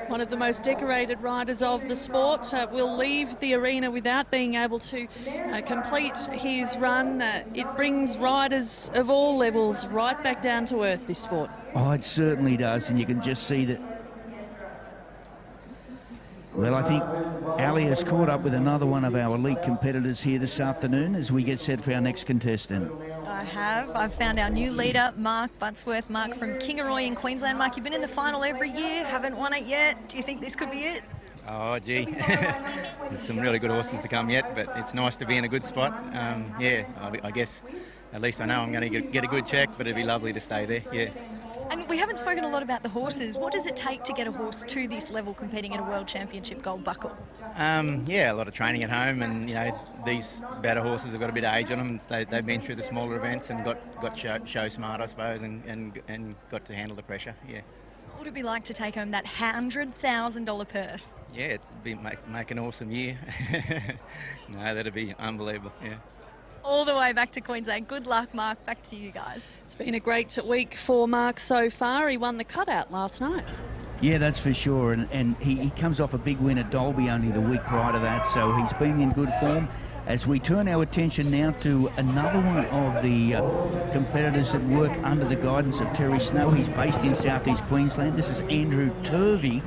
One of the most decorated riders of the sport will leave the arena without being able to complete his run. It brings riders of all levels right back down to earth, this sport. Oh, it certainly does, and you can just see that. Well, I think Ali has caught up with another one of our elite competitors here this afternoon as we get set for our next contestant. I have. I've found our new leader, Mark Buttsworth. Mark from Kingaroy in Queensland. Mark, you've been in the final every year, haven't won it yet. Do you think this could be it? Oh, gee. There's some really good horses to come yet, but it's nice to be in a good spot. Yeah, I guess at least I know I'm going to get a good check, but it'd be lovely to stay there, yeah. And we haven't spoken a lot about the horses. What does it take to get a horse to this level competing in a World Championship Gold Buckle? Yeah, a lot of training at home, and you know, these better horses have got a bit of age on them. They've been through the smaller events and got show smart, I suppose, and got to handle the pressure, yeah. What would it be like to take home that $100,000 purse? Yeah, it's make an awesome year. No, that'd be unbelievable, yeah. All the way back to Queensland. Good luck, Mark. Back to you guys. It's been a great week for Mark so far. He won the cutout last night. Yeah, that's for sure. And he comes off a big win at Dolby only the week prior to that, so he's been in good form. As we turn our attention now to another one of the competitors that work under the guidance of Terry Snow. He's based in southeast Queensland. This is Andrew Turvey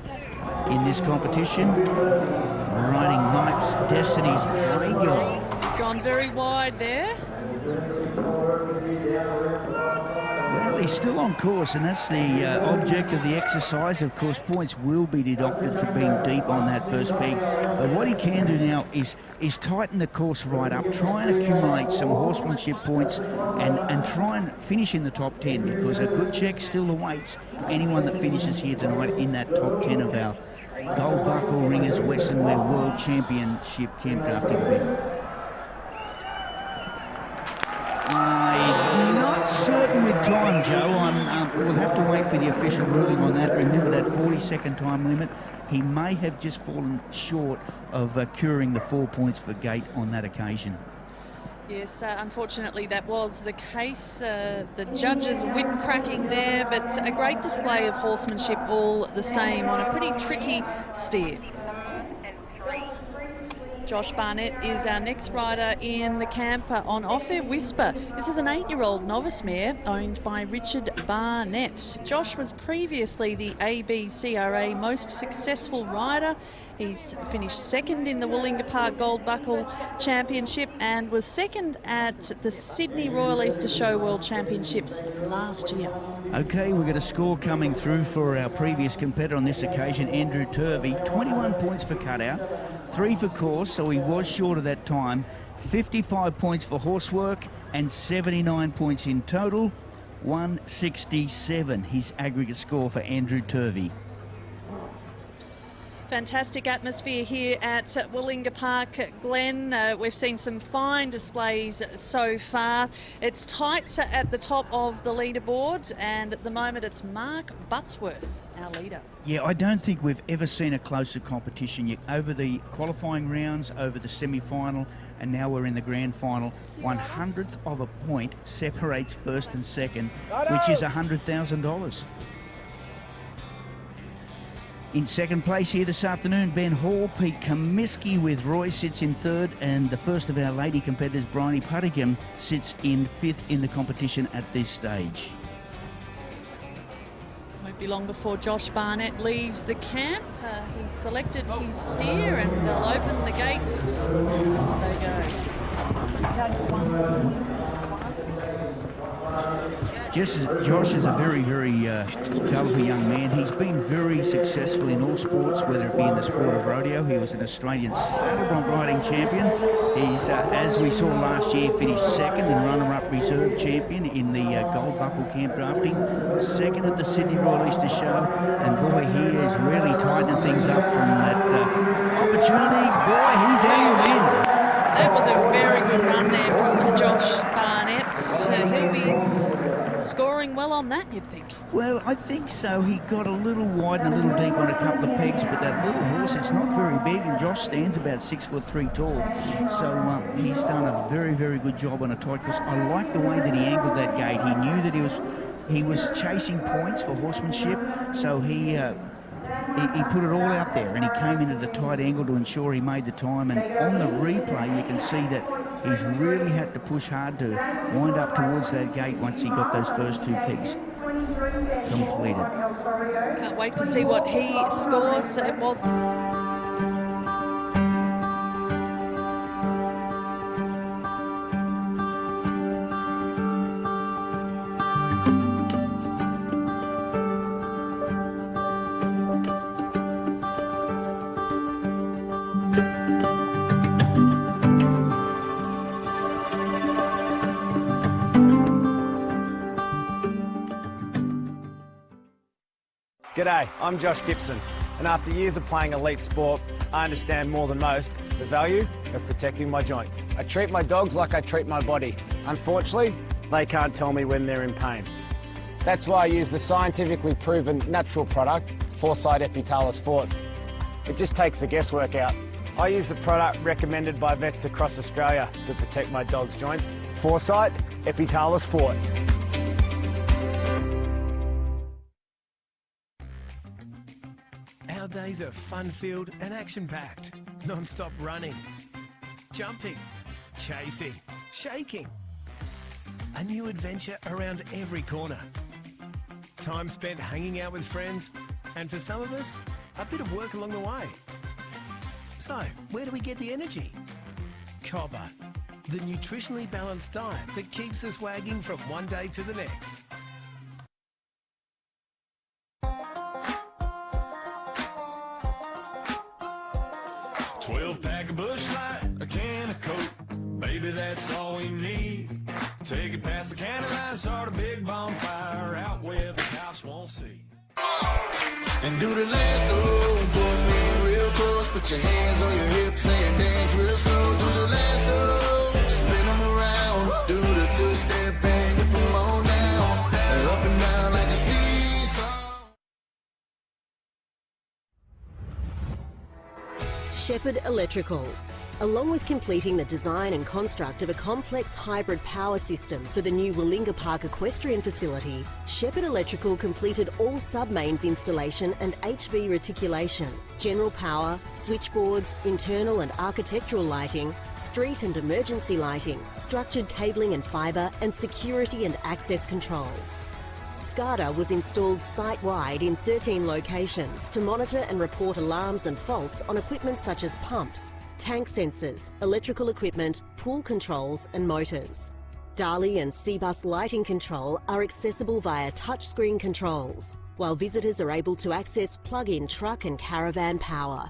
in this competition, riding Knight's Destiny's Playgirl. Gone very wide there. Well, he's still on course, and that's the object of the exercise. Of course, points will be deducted for being deep on that first peak. But what he can do now is tighten the course right up, try and accumulate some horsemanship points, and try and finish in the top 10, because a good check still awaits anyone that finishes here tonight in that top 10 of our Gold Buckle Ringers Western Wear World Championship camp drafting event. Not certain with time, Joe. We'll have to wait for the official ruling on that. Remember that 40-second time limit. He may have just fallen short of curing the 4 points for gate on that occasion. Yes, unfortunately that was the case. The judges whip cracking there, but a great display of horsemanship all the same on a pretty tricky steer. Josh Barnett is our next rider in the camp on Off-Air Whisper. This is an 8-year-old novice mare owned by Richard Barnett. Josh was previously the ABCRA most successful rider. He's finished second in the Wallinga Park Gold Buckle Championship and was second at the Sydney Royal Easter Show World Championships last year. Okay, we've got a score coming through for our previous competitor on this occasion, Andrew Turvey. 21 points for cutout, 3 for course, so he was short of that time. 55 points for horsework and 79 points in total. 167, his aggregate score for Andrew Turvey. Fantastic atmosphere here at Willinga Park, Glen. We've seen some fine displays so far. It's tight at the top of the leaderboard, and at the moment it's Mark Buttsworth, our leader. Yeah, I don't think we've ever seen a closer competition yet. Over the qualifying rounds, over the semi-final, and now we're in the grand final. 100th of a point separates first and second, which is $100,000. In second place here this afternoon, Ben Hall. Pete Comiskey with Roy sits in third, and the first of our lady competitors, Bryony Puttigham, sits in fifth in the competition at this stage. Won't be long before Josh Barnett leaves the camp. He's selected his steer, and they'll open the gates. Off they go. Josh is a very, very colourful young man. He's been very successful in all sports, whether it be in the sport of rodeo. He was an Australian saddle bronc riding champion. He's, as we saw last year, finished second and runner-up reserve champion in the Gold Buckle Camp Drafting, second at the Sydney Royal Easter Show, and boy, he is really tightening things up from that opportunity. Boy, he's our win. That was a very good run there from Josh Barnett. He'll be scoring well on that, you'd think. Well, I think so. He got a little wide and a little deep on a couple of pegs, but that little horse, it's not very big, and Josh stands about 6'3" tall. So he's done a very, very good job on a tight course. I like the way that he angled that gate. He knew that he was chasing points for horsemanship, so he put it all out there, and he came in at a tight angle to ensure he made the time. And on the replay, you can see that he's really had to push hard to wind up towards that gate once he got those first two pegs completed. Can't wait to see what he scores. It was... G'day, I'm Josh Gibson, and after years of playing elite sport, I understand more than most the value of protecting my joints. I treat my dogs like I treat my body. Unfortunately, they can't tell me when they're in pain. That's why I use the scientifically proven natural product, Foresight Epitalis Fort. It just takes the guesswork out. I use the product recommended by vets across Australia to protect my dog's joints, Foresight Epitalis Fort. Our days are fun-filled and action-packed. Non-stop running, jumping, chasing, shaking. A new adventure around every corner. Time spent hanging out with friends, and for some of us, a bit of work along the way. So, where do we get the energy? Cobber, the nutritionally balanced diet that keeps us wagging from one day to the next. 12-pack of Busch Light, a can of Coke, baby, that's all we need. Take it past the county line, start a big bonfire out where the cops won't see. And do the lasso, pull me real close, put your hands on your hips and dance real slow. Do the lasso, spin them around, do the two-step and dip them on down, up and down like a seesaw. Shepherd Electrical. Along with completing the design and construct of a complex hybrid power system for the new Willinga Park equestrian facility, Shepherd Electrical completed all submains installation and HV reticulation, general power, switchboards, internal and architectural lighting, street and emergency lighting, structured cabling and fibre, and security and access control. SCADA was installed site-wide in 13 locations to monitor and report alarms and faults on equipment such as pumps, tank sensors, electrical equipment, pool controls and motors. DALI and C-Bus lighting control are accessible via touchscreen controls, while visitors are able to access plug-in truck and caravan power.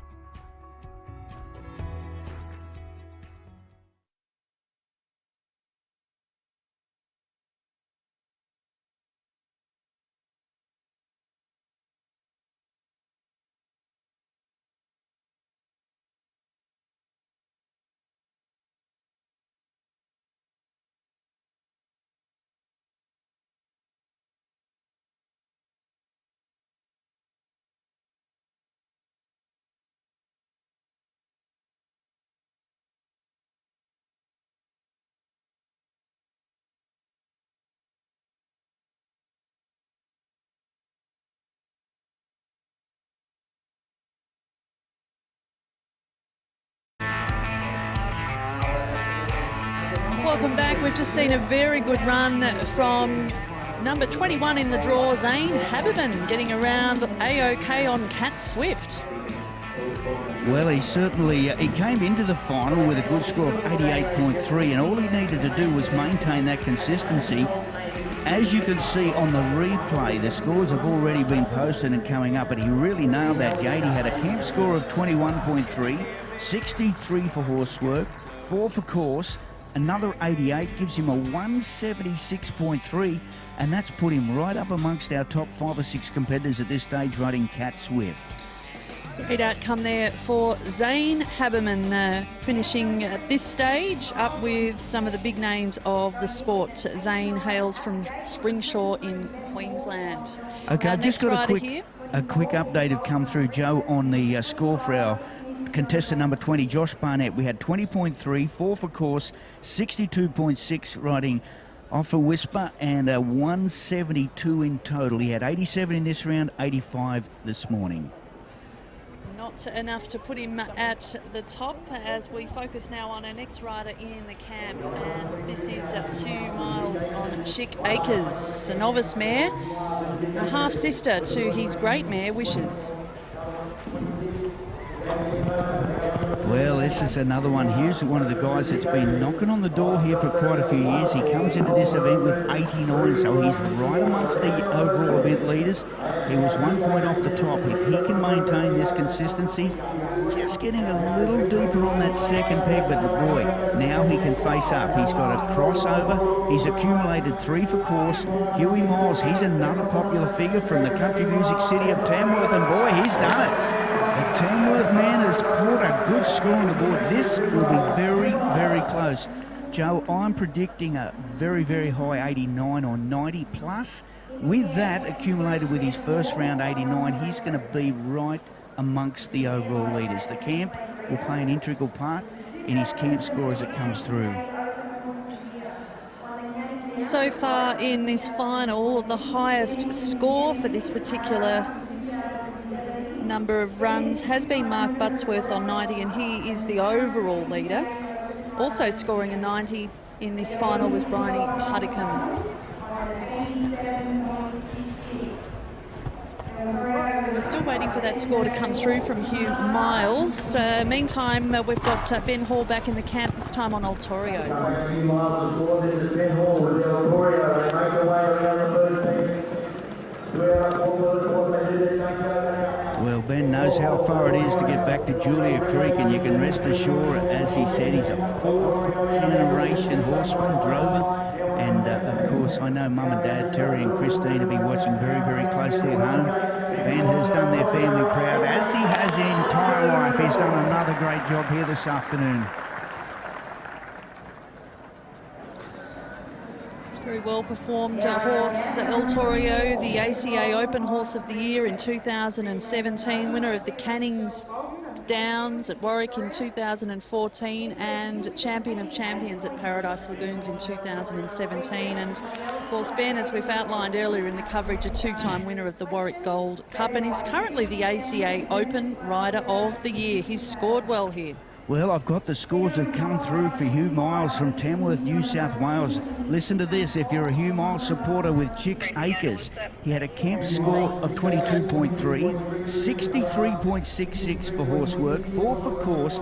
Welcome back. We've just seen a very good run from number 21 in the draw, Zane Haberman, getting around A-OK on Cat Swift. Well, he certainly he came into the final with a good score of 88.3, and all he needed to do was maintain that consistency. As you can see on the replay, the scores have already been posted and coming up, but he really nailed that gate. He had a camp score of 21.3, 63 for horsework, 4 for course, another 88, gives him a 176.3, and that's put him right up amongst our top 5 or 6 competitors at this stage riding Cat Swift. Great outcome there for Zane Haberman, finishing at this stage up with some of the big names of the sport. Zane hails from Springshaw in Queensland. Okay, I've just got a quick update have come through, Joe, on the score for our contestant number 20, Josh Barnett. We had 20.3, 4 for course, 62.6 riding off for Whisper, and a 172 in total. He had 87 in this round, 85 this morning. Not enough to put him at the top as we focus now on our next rider in the camp, and this is Hugh Miles on Chick Acres, a novice mare, a half-sister to his great mare, Wishes. Well, this is another one. Here's one of the guys that's been knocking on the door here for quite a few years. He comes into this event with 89, so he's right amongst the overall event leaders. He was 1 point off the top. If he can maintain this consistency, just getting a little deeper on that second peg, but boy, now he can face up. He's got a crossover. He's accumulated 3 for course. Huey Miles, he's another popular figure from the country music city of Tamworth, and boy, he's done it. The Tamworth man has put a good score on the board. This will be very, very close. Joe, I'm predicting a very, very high 89 or 90 plus. With that accumulated with his first round 89, he's going to be right amongst the overall leaders. The camp will play an integral part in his camp score as it comes through. So far in this final, the highest score for this particular number of runs has been Mark Buttsworth on 90, and he is the overall leader. Also scoring a 90 in this final was Bryony Puddicombe. We're still waiting for that score to come through from Hugh Miles. Meantime, we've got Ben Hall back in the camp, this time on Altorio. Well, Ben knows how far it is to get back to Julia Creek, and you can rest assured, as he said, he's a 4th generation horseman, drover, and of course I know Mum and Dad, Terry and Christine, will be watching very, very closely at home. Ben has done their family proud, as he has his entire life. He's done another great job here this afternoon. Very well performed horse, Altorio, the ACA Open Horse of the Year in 2017, winner of the Cannings Downs at Warwick in 2014, and champion of champions at Paradise Lagoons in 2017. And of course, Ben, as we've outlined earlier in the coverage, a 2-time winner of the Warwick Gold Cup, and he's currently the ACA Open Rider of the Year. He's scored well here. Well, I've got the scores that have come through for Hugh Miles from Tamworth, New South Wales. Listen to this, if you're a Hugh Miles supporter with Chicks Acres. He had a camp score of 22.3, 63.66 for horsework, 4 for course,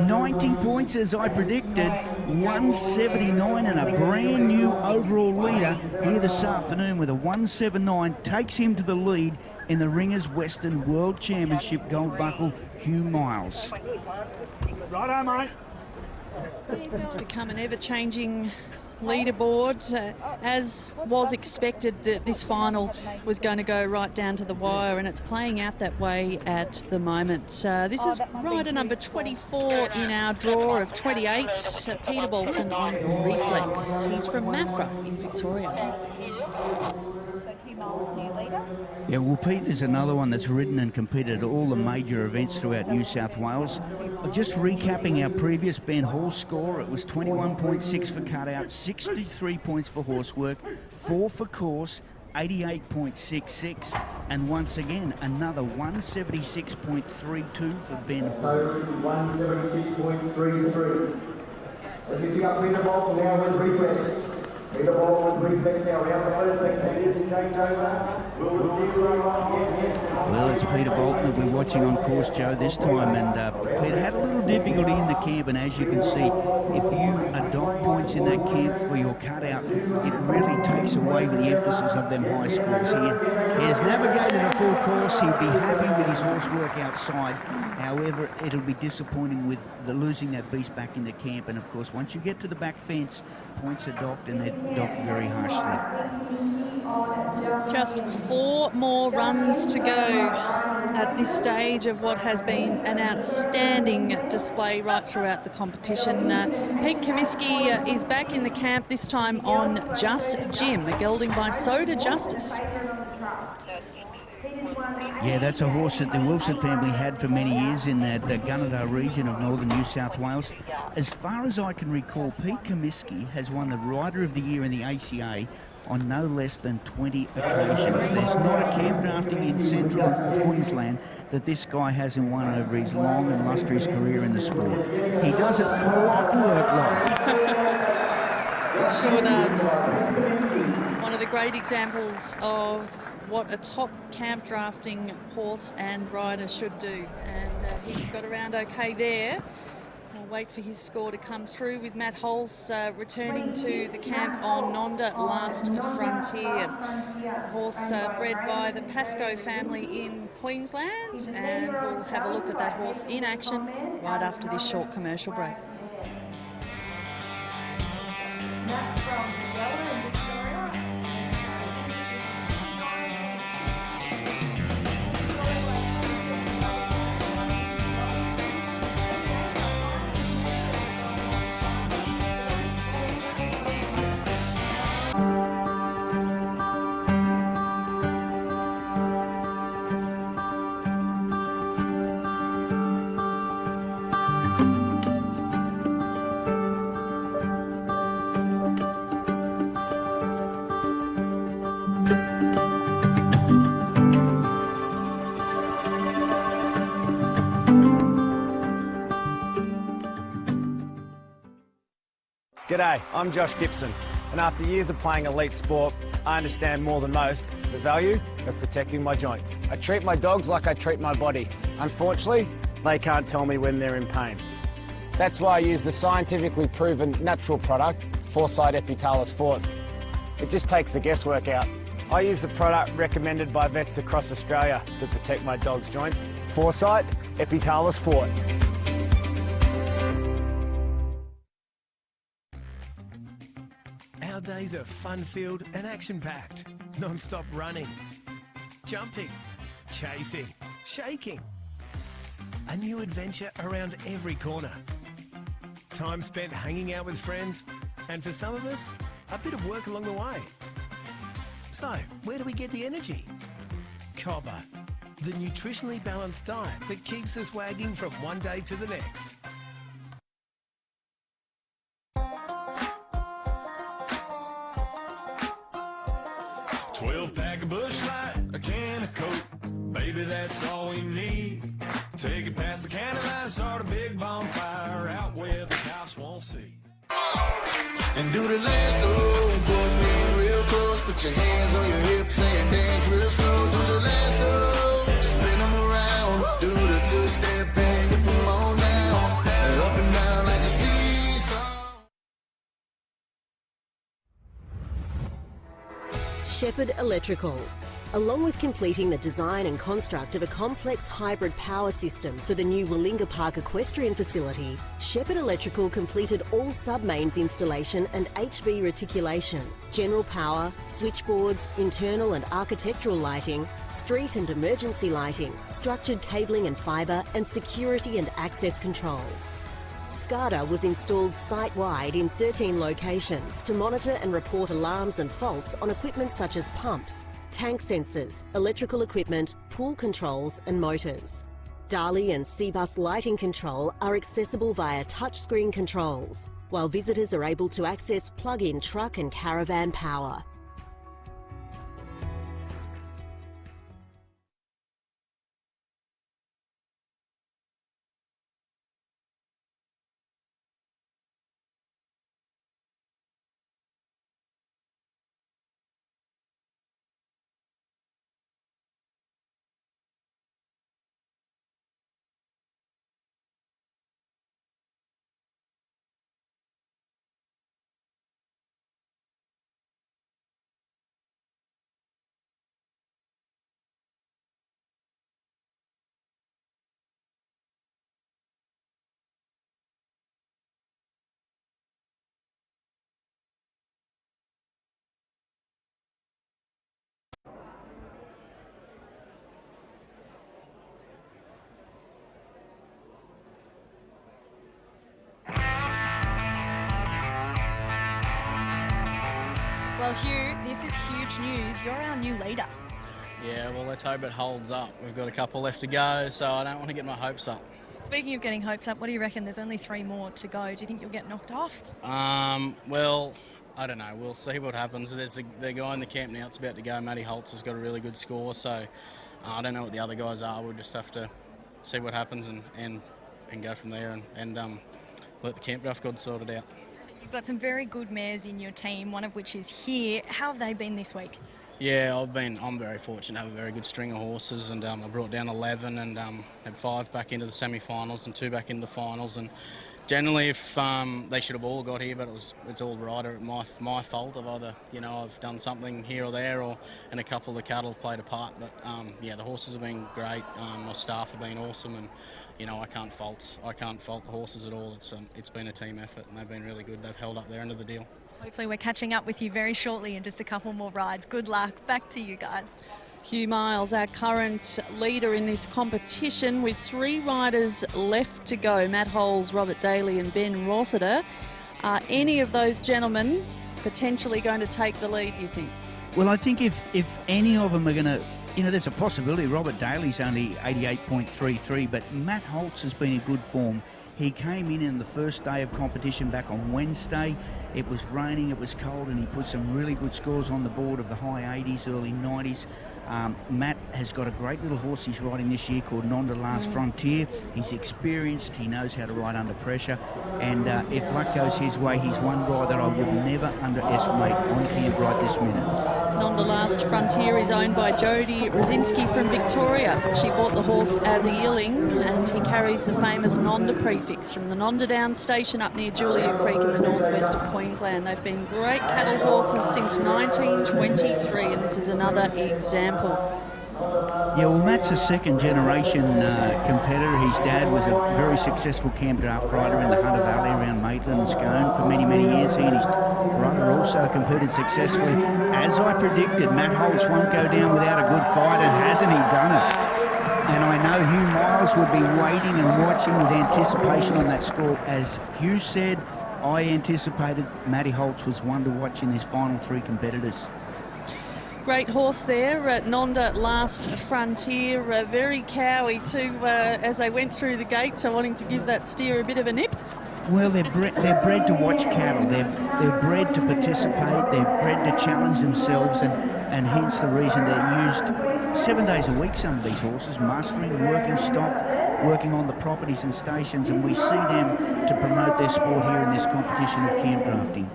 90 points as I predicted, 179, and a brand new overall leader here this afternoon with a 179, takes him to the lead in the Ringers Western World Championship Gold Buckle, Hugh Miles. Righto, mate. It's become an ever-changing leaderboard. As was expected, this final was going to go right down to the wire, and it's playing out that way at the moment. This is rider number 24 in our draw of 28, Peter Bolton on Reflex. He's from Maffra in Victoria. Yeah, well, Pete, there's another one that's ridden and competed at all the major events throughout New South Wales. Just recapping our previous Ben Hall score, it was 21.6 for cutout, 63 points for horsework, 4 for course, 88.66, and once again, another 176.32 for Ben Hall. 176.33. As you pick up Peter Bolt now with reflex. Peter Bolt with reflex now round the first changeover. Well, it's Peter Bolton that we're watching on course, Joe, this time, and Peter had a little difficulty in the camp, and as you can see, if you adopt points in that camp for your cutout, it really takes away the emphasis of them high scores here. He has navigated a full course. He'd be happy with his horse work outside. However, it'll be disappointing with the losing that beast back in the camp, and of course, once you get to the back fence, points are docked, and they're docked very harshly. Just 4 more runs to go at this stage of what has been an outstanding display right throughout the competition. Pete Comiskey is back in the camp, this time on Just Jim, a gelding by Soda Justice. Yeah, that's a horse that the Wilson family had for many years in that Gunnedah region of northern New South Wales. As far as I can recall, Pete Comiskey has won the Rider of the Year in the ACA on no less than 20 occasions. There's not a camp drafting in central and north Queensland that this guy hasn't won over his long and illustrious career in the sport. He does it clockwork-like. It sure does. One of the great examples of what a top camp drafting horse and rider should do. And he's got around okay there. We'll wait for his score to come through with Matt Holes returning to the camp on Nonda Last Frontier. Horse bred by the Pascoe family in Queensland, and we'll have a look at that horse in action right after this short commercial break. That's from Adela and Victoria. G'day, I'm Josh Gibson, and after years of playing elite sport, I understand more than most the value of protecting my joints. I treat my dogs like I treat my body. Unfortunately, they can't tell me when they're in pain. That's why I use the scientifically proven natural product, Foresight Epitalis Fort. It just takes the guesswork out. I use the product recommended by vets across Australia to protect my dog's joints. Foresight Epitalis Fort. Our days are fun-filled and action-packed. Non-stop running, jumping, chasing, shaking. A new adventure around every corner. Time spent hanging out with friends, and for some of us, a bit of work along the way. So, where do we get the energy? Cobber, the nutritionally balanced diet that keeps us wagging from one day to the next. Pack of Bush Light, a can of Coke, baby, that's all we need. Take it past the candy line, start a big bonfire out where the cops won't see. And do the lasso, pull me real close, put your hands on your hips and dance real slow. Do the lasso, spin them around, do the two-step and dip them on down, up and down like a seesaw. Shepherd Electrical. Along with completing the design and construct of a complex hybrid power system for the new Willinga Park equestrian facility, Shepherd Electrical completed all sub-mains installation and HV reticulation, general power, switchboards, internal and architectural lighting, street and emergency lighting, structured cabling and fibre, and security and access control. SCADA was installed site-wide in 13 locations to monitor and report alarms and faults on equipment such as pumps, tank sensors, electrical equipment, pool controls and motors. Dali and C-Bus lighting control are accessible via touchscreen controls, while visitors are able to access plug-in truck and caravan power. Well, Hugh, this is huge news. You're our new leader. Yeah, well, let's hope it holds up. We've got a couple left to go, so I don't want to get my hopes up. Speaking of getting hopes up, what do you reckon? There's only 3 more to go. Do you think you'll get knocked off? Well, I don't know. We'll see what happens. There's the guy in the camp now that's about to go. Matty Holtz has got a really good score, so I don't know what the other guys are. We'll just have to see what happens and go from there and let the Campdraft gods sort it out. You've got some very good mares in your team, one of which is here. How have they been this week? Yeah, I'm very fortunate to have a very good string of horses, and I brought down 11 and had 5 back into the semi-finals and 2 back into the finals. And generally, if they should have all got here, but it's all right. My fault of either I've done something here or there, and a couple of the cattle have played a part. But the horses have been great. My staff have been awesome, and I can't fault the horses at all. It's been a team effort, and they've been really good. They've held up their end of the deal. Hopefully we're catching up with you very shortly in just a couple more rides. Good luck. Back to you guys. Hugh Miles, our current leader in this competition, with 3 riders left to go, Matt Holes, Robert Daly and Ben Rossiter. Are any of those gentlemen potentially going to take the lead, do you think? Well, I think if any of them are going to, there's a possibility. Robert Daly's only 88.33, but Matt Holtz has been in good form. He came in the first day of competition back on Wednesday. It was raining, it was cold, and he put some really good scores on the board of the high 80s, early 90s. Matt has got a great little horse he's riding this year called Nonda Last Frontier. He's experienced, he knows how to ride under pressure, and if luck goes his way, he's one guy that I would never underestimate on camp right this minute. Nonda Last Frontier is owned by Jodie Rosinski from Victoria. She bought the horse as a yearling, and he carries the famous Nonda prefix from the Nonda Down station up near Julia Creek in the northwest of Queensland. They've been great cattle horses since 1923, and this is another example. Yeah, well, Matt's a second-generation competitor. His dad was a very successful Campdraft rider in the Hunter Valley around Maitland and Scone for many, many years. He and his brother also competed successfully. As I predicted, Matt Holtz won't go down without a good fight, and hasn't he done it? And I know Hugh Miles would be waiting and watching with anticipation on that score. As Hugh said, I anticipated Matty Holtz was one to watch in his final 3 competitors. Great horse there at Nonda Last Frontier, very cowy too as they went through the gate, so wanting to give that steer a bit of a nip. Well, they're bred to watch cattle. They're bred to participate. They're bred to challenge themselves, and hence the reason they're used 7 days a week, some of these horses, mustering, working stock, working on the properties and stations, and we see them to promote their sport here in this competition of camp drafting.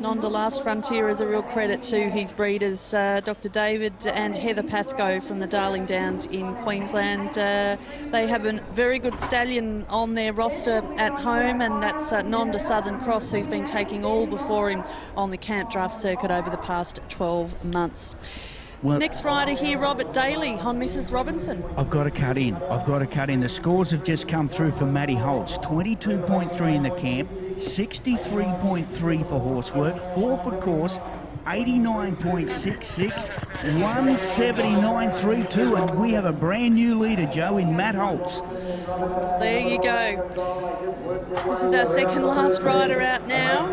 Nonda Last Frontier is a real credit to his breeders, Dr. David and Heather Pascoe from the Darling Downs in Queensland. They have a very good stallion on their roster at home, and that's Nonda Southern Cross, who's been taking all before him on the camp draft circuit over the past 12 months. Well, next rider here, Robert Daly on Mrs. Robinson. I've got to cut in. The scores have just come through for Matty Holtz. 22.3 in the camp, 63.3 for horsework, 4 for course, 89.66, 179.32, and we have a brand new leader, Joe, in Matt Holtz. There you go. This is our second last rider out now.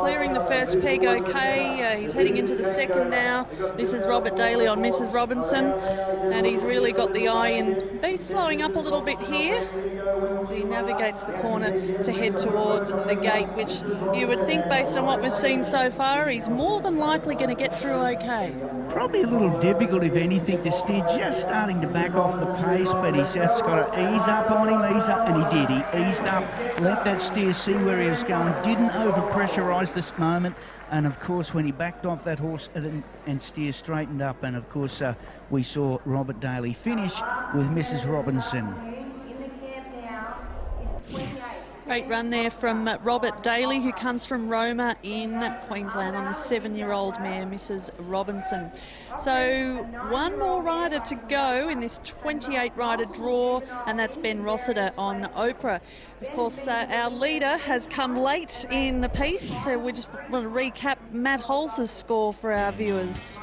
Clearing the first peg okay. He's heading into the second now. This is Robert Daly on Mrs. Robinson, and he's really got the eye in. He's slowing up a little bit here as he navigates the corner to head towards the gate, which you would think, based on what we've seen so far, he's more than likely going to get through okay. Probably a little difficult, if anything. The steer just starting to back off the pace, but he's just got to ease up on him, ease up, and he did. He eased up, let that steer see where he was going, didn't over-pressurise this moment, and of course when he backed off that horse and steer straightened up, and of course we saw Robert Daly finish with Mrs. Robinson. Great run there from Robert Daly, who comes from Roma in Queensland on the 7-year-old mare, Mrs. Robinson. So one more rider to go in this 28-rider draw, and that's Ben Rossiter on Oprah. Of course, our leader has come late in the piece, so we just want to recap Matt Holz's score for our viewers.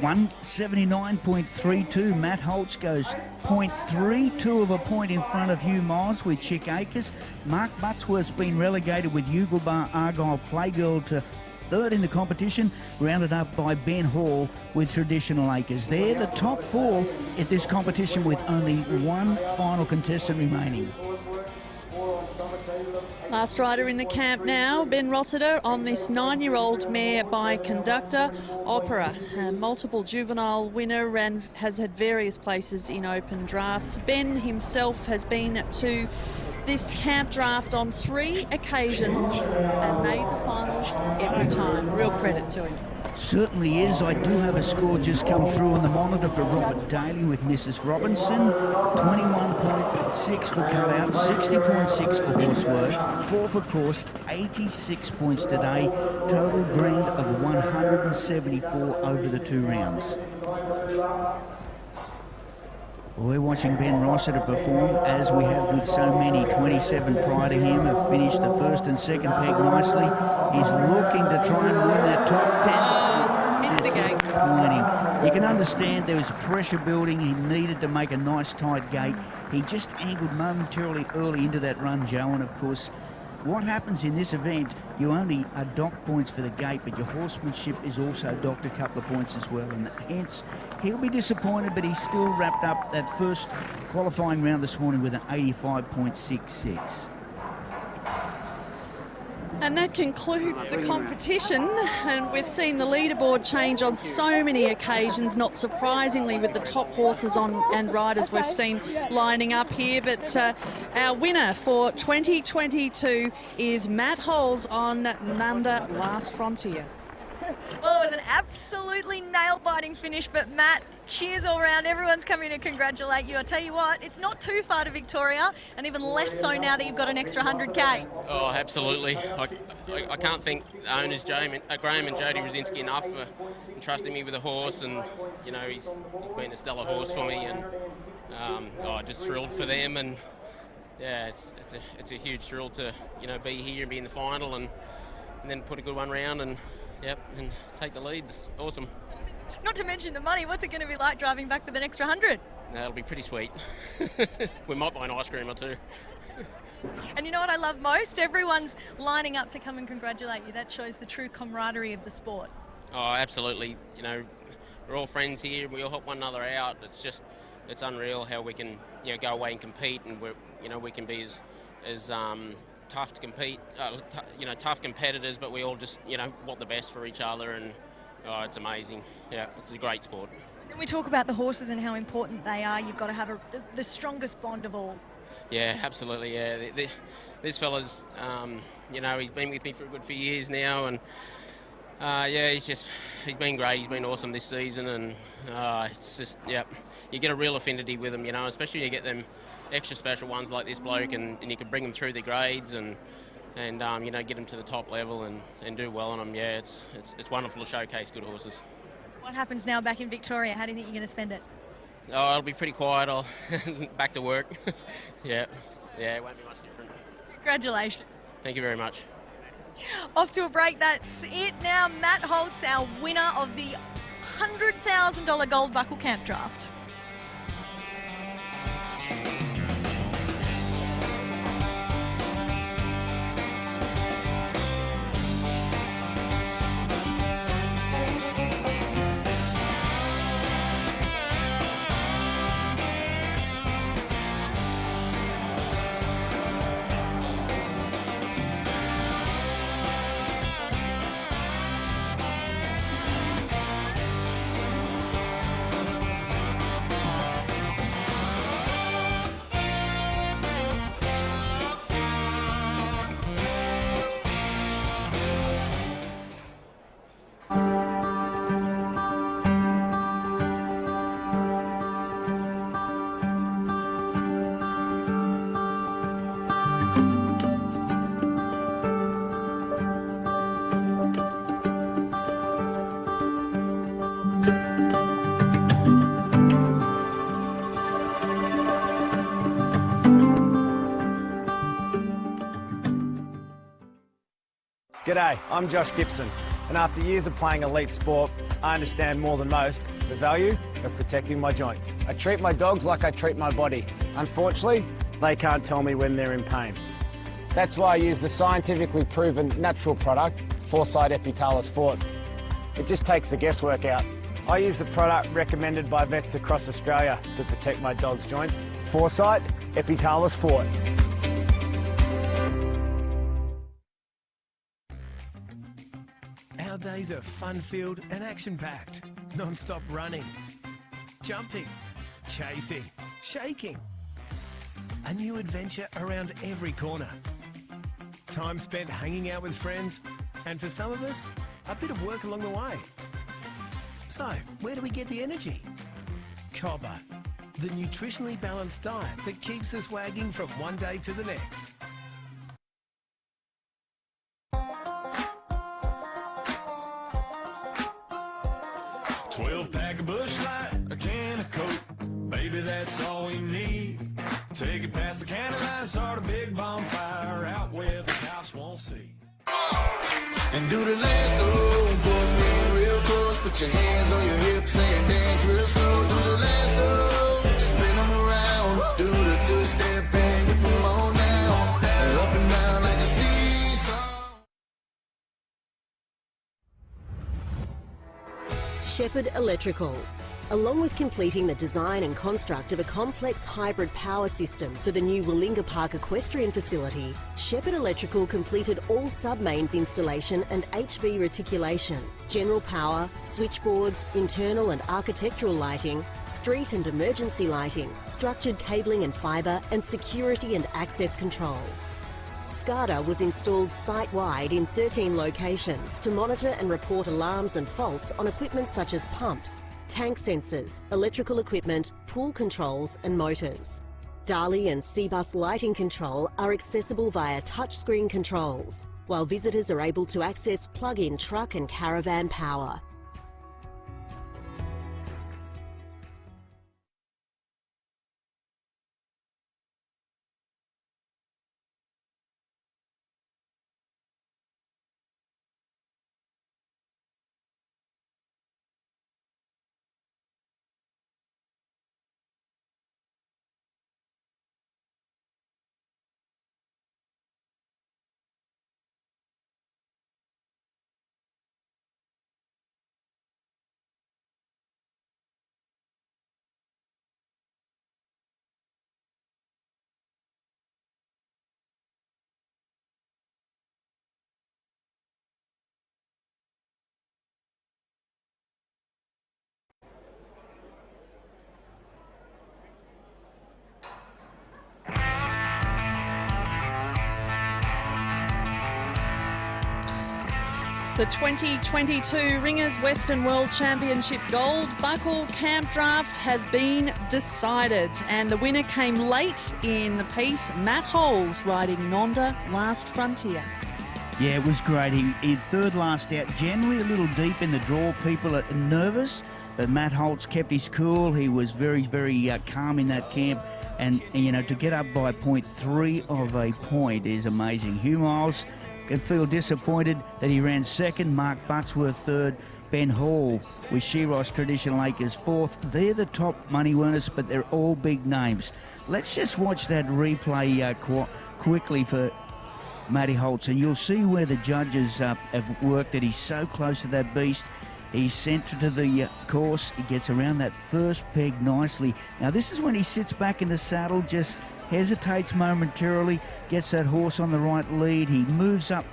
179.32. Matt Holtz goes 0.32 of a point in front of Hugh Miles with Chick Acres. Mark Buttsworth's been relegated with Yugelbar Argyle Playgirl to third in the competition, rounded up by Ben Hall with Traditional Acres. They're the top four at this competition with only one final contestant remaining. Last rider in the camp now, Ben Rossiter, on this 9-year-old mare by Conductor Opera. A multiple juvenile winner and has had various places in open drafts. Ben himself has been to this camp draft on 3 occasions and made the finals every time. Real credit to him. Certainly is. I do have a score just come through on the monitor for Robert Daly with Mrs. Robinson. 21.6 for cutout, 60.6 for horsework, 4 for course, 86 points today. Total grand of 174 over the 2 rounds. We're watching Ben Rossiter perform, as we have with so many. 27 prior to him have finished the first and second peg nicely. He's looking to try and win that top 10. Missed the gate. Disappointing. You can understand there was pressure building. He needed to make a nice tight gate. He just angled momentarily early into that run, Joe, and of course, what happens in this event, you only are docked points for the gate, but your horsemanship is also docked a couple of points as well, and hence he'll be disappointed, but he still wrapped up that first qualifying round this morning with an 85.66. And that concludes the competition, and we've seen the leaderboard change on so many occasions, not surprisingly with the top horses on and riders we've seen lining up here. But our winner for 2022 is Matt Holes on Nunda Last Frontier. Well, it was an absolutely nail-biting finish, but Matt, cheers all round. Everyone's coming to congratulate you. I tell you what, it's not too far to Victoria, and even less so now that you've got an extra 100K. Oh, absolutely. I can't thank owners Graham and Jody Rosinski enough for entrusting me with a horse, and you know he's been a stellar horse for me, and just thrilled for them, and yeah, it's a huge thrill to be here and be in the final, and then put a good one round and. Yep, and take the lead. It's awesome. Not to mention the money. What's it going to be like driving back with an extra 100? That'll be pretty sweet. We might buy an ice cream or two. And you know what I love most? Everyone's lining up to come and congratulate you. That shows the true camaraderie of the sport. Oh, absolutely. We're all friends here. We all help one another out. It's unreal how we can go away and compete, and we can be as tough to compete, tough competitors, but we all just, want the best for each other, and it's amazing. Yeah, it's a great sport. When we talk about the horses and how important they are, you've got to have the strongest bond of all. Yeah, absolutely, yeah. This fella's, he's been with me for a good few years now, and he's been great. He's been awesome this season, and it's just, you get a real affinity with him, especially when you get them extra special ones like this bloke, and you can bring them through the grades and get them to the top level and do well on them. Yeah, it's wonderful to showcase good horses. What happens now back in Victoria? How do you think you're going to spend it? Oh, it'll be pretty quiet. I'll back to work. Yeah, it won't be much different. Congratulations. Thank you very much. Off to a break. That's it now. Matt Holtz, our winner of the $100,000 Gold Buckle Camp Draft. G'day, I'm Josh Gibson, And after years of playing elite sport, I understand more than most the value of protecting my joints. I treat my dogs like I treat my body. Unfortunately, they can't tell me when they're in pain. That's why I use the scientifically proven natural product, Foresight Epitalis Fort. It just takes the guesswork out. I use the product recommended by vets across Australia to protect my dog's joints. Foresight Epitalis Fort. Our days are fun-filled and action-packed. Non-stop running, jumping, chasing, shaking. A new adventure around every corner. Time spent hanging out with friends, and for some of us, a bit of work along the way. So, where do we get the energy? Cobber, the nutritionally balanced diet that keeps us wagging from one day to the next. Pack of Bush Light, a can of Coke, baby, that's all we need. Take it past the candlelight, start a big bonfire out where the cops won't see. And do the lasso, pull me real close, put your hands on your hips and dance real slow. Do the lasso, spin them around, do the two-step and get them on down, up and down like a seesaw. Shepherd Electrical. Along with completing the design and construct of a complex hybrid power system for the new Willinga Park equestrian facility, Shepherd Electrical completed all sub-mains installation and HV reticulation, general power, switchboards, internal and architectural lighting, street and emergency lighting, structured cabling and fibre, and security and access control. SCADA was installed site-wide in 13 locations to monitor and report alarms and faults on equipment such as pumps, tank sensors, electrical equipment, pool controls and motors. DALI and C-Bus lighting control are accessible via touchscreen controls, while visitors are able to access plug-in truck and caravan power. The 2022 Ringers Western World Championship Gold Buckle Campdraft has been decided, and the winner came late in the piece. Matt Holes riding Nonda Last Frontier. Yeah, it was great. He third last out, generally a little deep in the draw. People are nervous, but Matt Holtz kept his cool. He was very, very calm in that camp. And, you know, to get up by 0.3 of a point is amazing. Hugh Miles can feel disappointed that he ran second, Mark Buttsworth third, Ben Hall with Shiros Traditional Acres fourth. They're the top money winners, but they're all big names. Let's just watch that replay quickly for Matty Holtz, and you'll see where the judges have worked it. He's so close to that beast. He's centred to the course. He gets around that first peg nicely. Now, this is when he sits back in the saddle, just hesitates momentarily, gets that horse on the right lead. He moves up.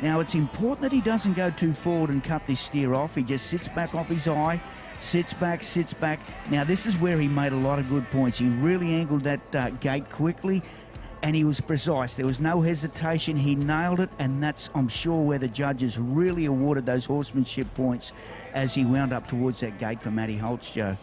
Now, it's important that he doesn't go too forward and cut this steer off. He just sits back off his eye, sits back, sits back. Now, this is where he made a lot of good points. He really angled that gate quickly, and he was precise. There was no hesitation. He nailed it, and that's, I'm sure, where the judges really awarded those horsemanship points as he wound up towards that gate for Matty Holtz, Joe.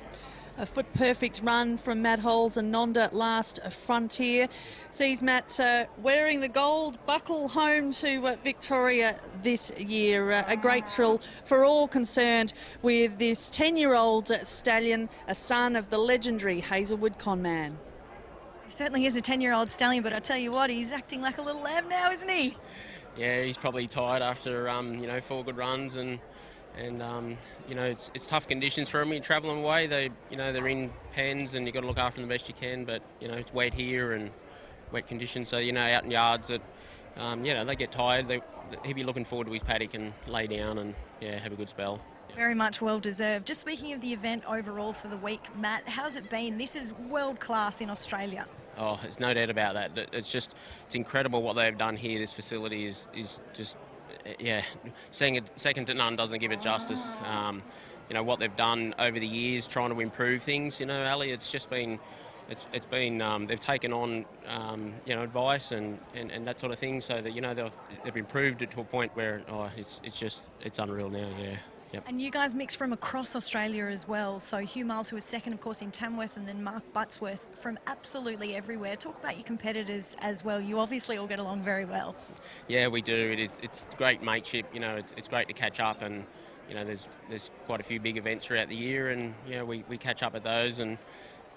A foot-perfect run from Matt Holes and Nonda Last Frontier sees Matt wearing the gold buckle home to Victoria this year. A great thrill for all concerned with this 10-year-old stallion, a son of the legendary Hazelwood Conman. He certainly is a 10-year-old stallion, but I tell you what, he's acting like a little lamb now, isn't he? Yeah, he's probably tired after 4 good runs, and it's tough conditions for him. You're travelling away, they're in pens, and you've got to look after them the best you can. But it's wet here and wet conditions, so out in yards that they get tired. He'll be looking forward to his paddock and lay down and have a good spell. Very much well deserved. Just speaking of the event overall for the week, Matt, how's it been? This is world class in Australia. Oh, there's no doubt about that. It's incredible what they've done here. This facility is just, saying it second to none doesn't give it justice. What they've done over the years, trying to improve things. Ali, it's just been, they've taken on, advice and that sort of thing, so that they've improved it to a point where it's unreal now. Yeah. Yep. And you guys mix from across Australia as well. So Hugh Miles, who was second, of course, in Tamworth, and then Mark Buttsworth from absolutely everywhere. Talk about your competitors as well. You obviously all get along very well. Yeah, we do. It's great mateship. It's great to catch up, and there's quite a few big events throughout the year, and we catch up at those and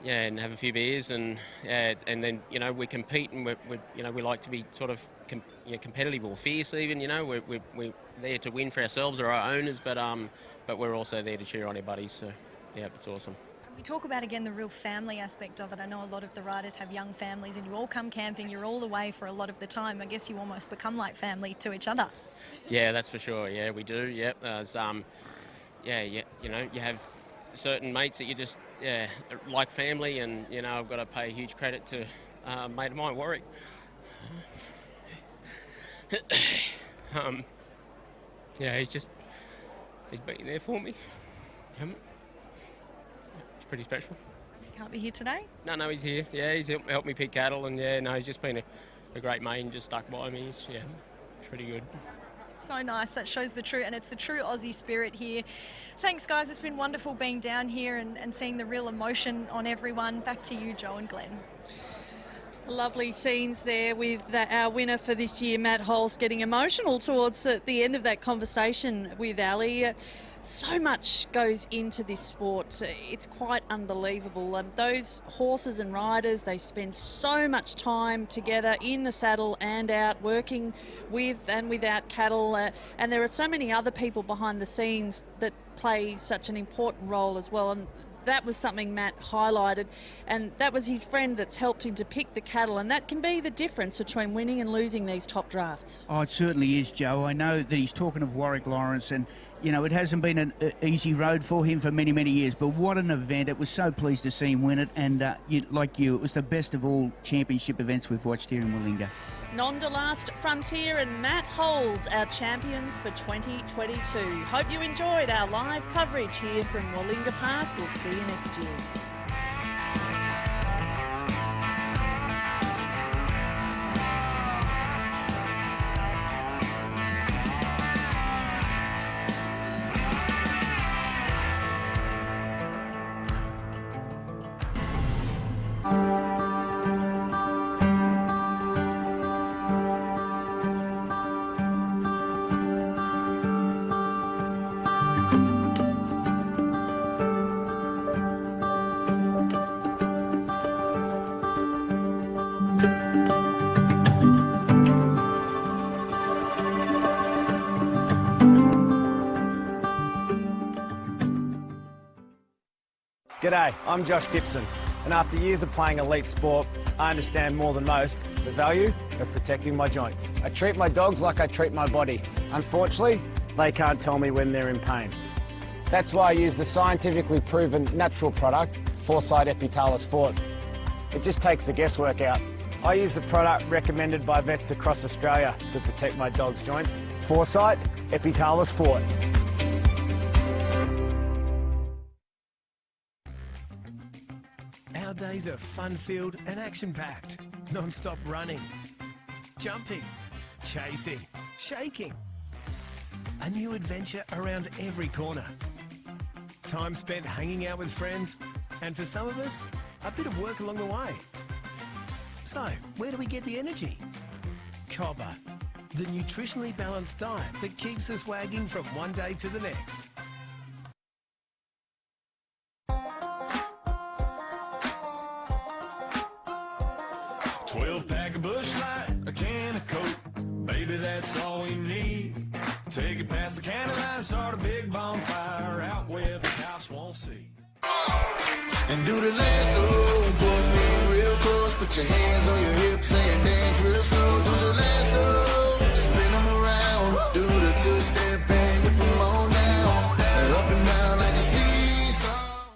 have a few beers, and then we compete, and we like to be sort of competitive or fierce even. We're there to win for ourselves or our owners, but we're also there to cheer on our buddies. So it's awesome. We talk about again the real family aspect of it. I know a lot of the riders have young families, and you all come camping. You're all away for a lot of the time. I guess you almost become like family to each other. Yeah, that's for sure. Yeah, we do. Yep. There's you have certain mates that you just like family, and I've got to pay huge credit to a mate of mine, Warwick. He's been there for me. It's pretty special. He can't be here today? No, he's here. Yeah, he's helped me pick cattle, and he's just been a great mate and just stuck by me. It's pretty good. So nice. That shows the true, and it's the true Aussie spirit here. Thanks, guys. It's been wonderful being down here and seeing the real emotion on everyone. Back to you, Joe and Glenn. Lovely scenes there with our winner for this year, Matt Holes, getting emotional towards the end of that conversation with Ali. So much goes into this sport. It's quite unbelievable. Those horses and riders, they spend so much time together in the saddle and out, working with and without cattle. And there are so many other people behind the scenes that play such an important role as well. And that was something Matt highlighted, and that was his friend that's helped him to pick the cattle, and that can be the difference between winning and losing these top drafts. Oh, it certainly is, Joe. I know that he's talking of Warwick Lawrence, and it hasn't been an easy road for him for many, many years, but what an event. It was so pleased to see him win it, and it was the best of all championship events we've watched here in Warringah. Nonda Last Frontier and Matt Holes, our champions for 2022. Hope you enjoyed our live coverage here from Warringah Park. We'll see you next year. G'day, I'm Josh Gibson, and after years of playing elite sport, I understand more than most the value of protecting my joints. I treat my dogs like I treat my body. Unfortunately, they can't tell me when they're in pain. That's why I use the scientifically proven natural product, Foresight Epitalis Fort. It just takes the guesswork out. I use the product recommended by vets across Australia to protect my dog's joints. Foresight Epitalis Fort. Our days are fun-filled and action-packed. Non-stop running, jumping, chasing, shaking. A new adventure around every corner. Time spent hanging out with friends, and for some of us, a bit of work along the way. So, where do we get the energy? Cobber, the nutritionally balanced diet that keeps us wagging from one day to the next. Pack of Bush Light, a can of Coke, baby, that's all start a big bonfire out where the cops won't see. And do the lasso, pull me real close, put your hands on your hips and dance real slow. Do the lasso, spin them around, do the two-step and whip them on down, up and down like a seesaw.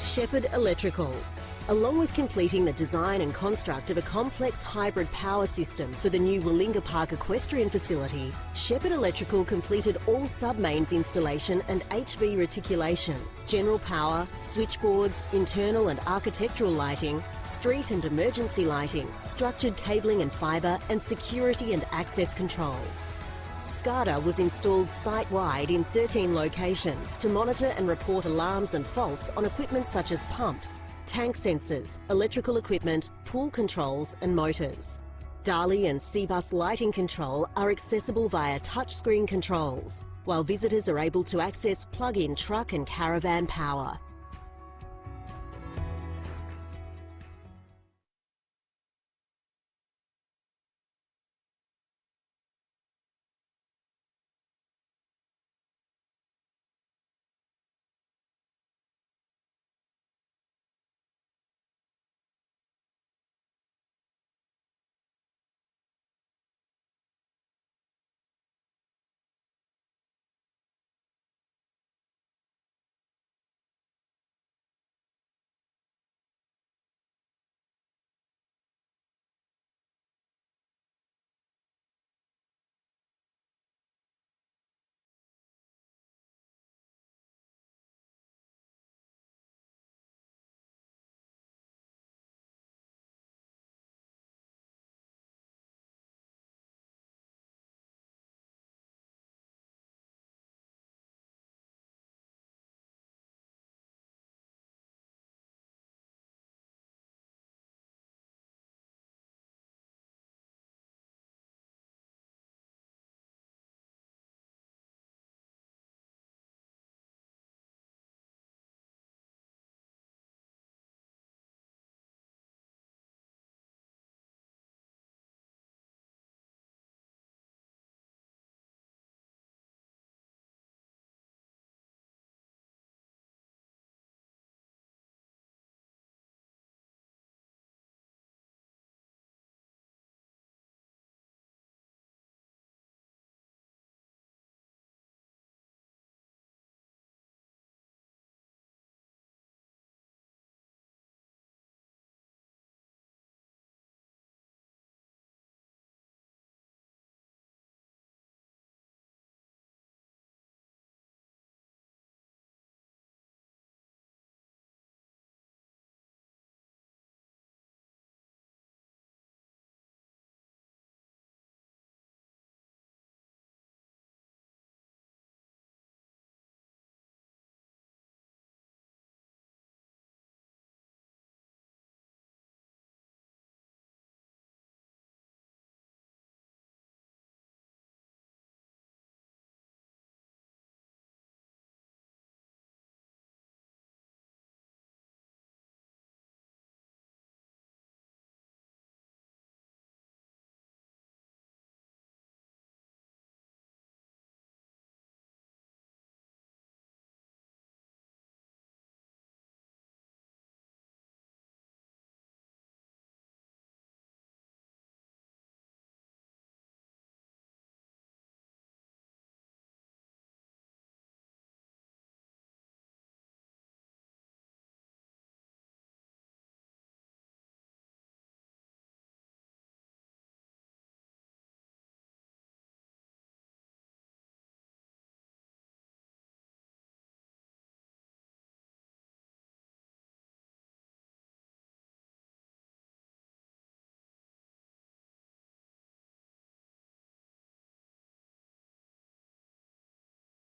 Shepherd Electrical. Along with completing the design and construct of a complex hybrid power system for the new Willinga Park equestrian facility, Shepherd Electrical completed all sub-mains installation and HV reticulation, general power, switchboards, internal and architectural lighting, street and emergency lighting, structured cabling and fibre, and security and access control. SCADA was installed site-wide in 13 locations to monitor and report alarms and faults on equipment such as pumps, tank sensors, electrical equipment, pool controls and motors. Dali and C-Bus lighting control are accessible via touchscreen controls, while visitors are able to access plug-in truck and caravan power.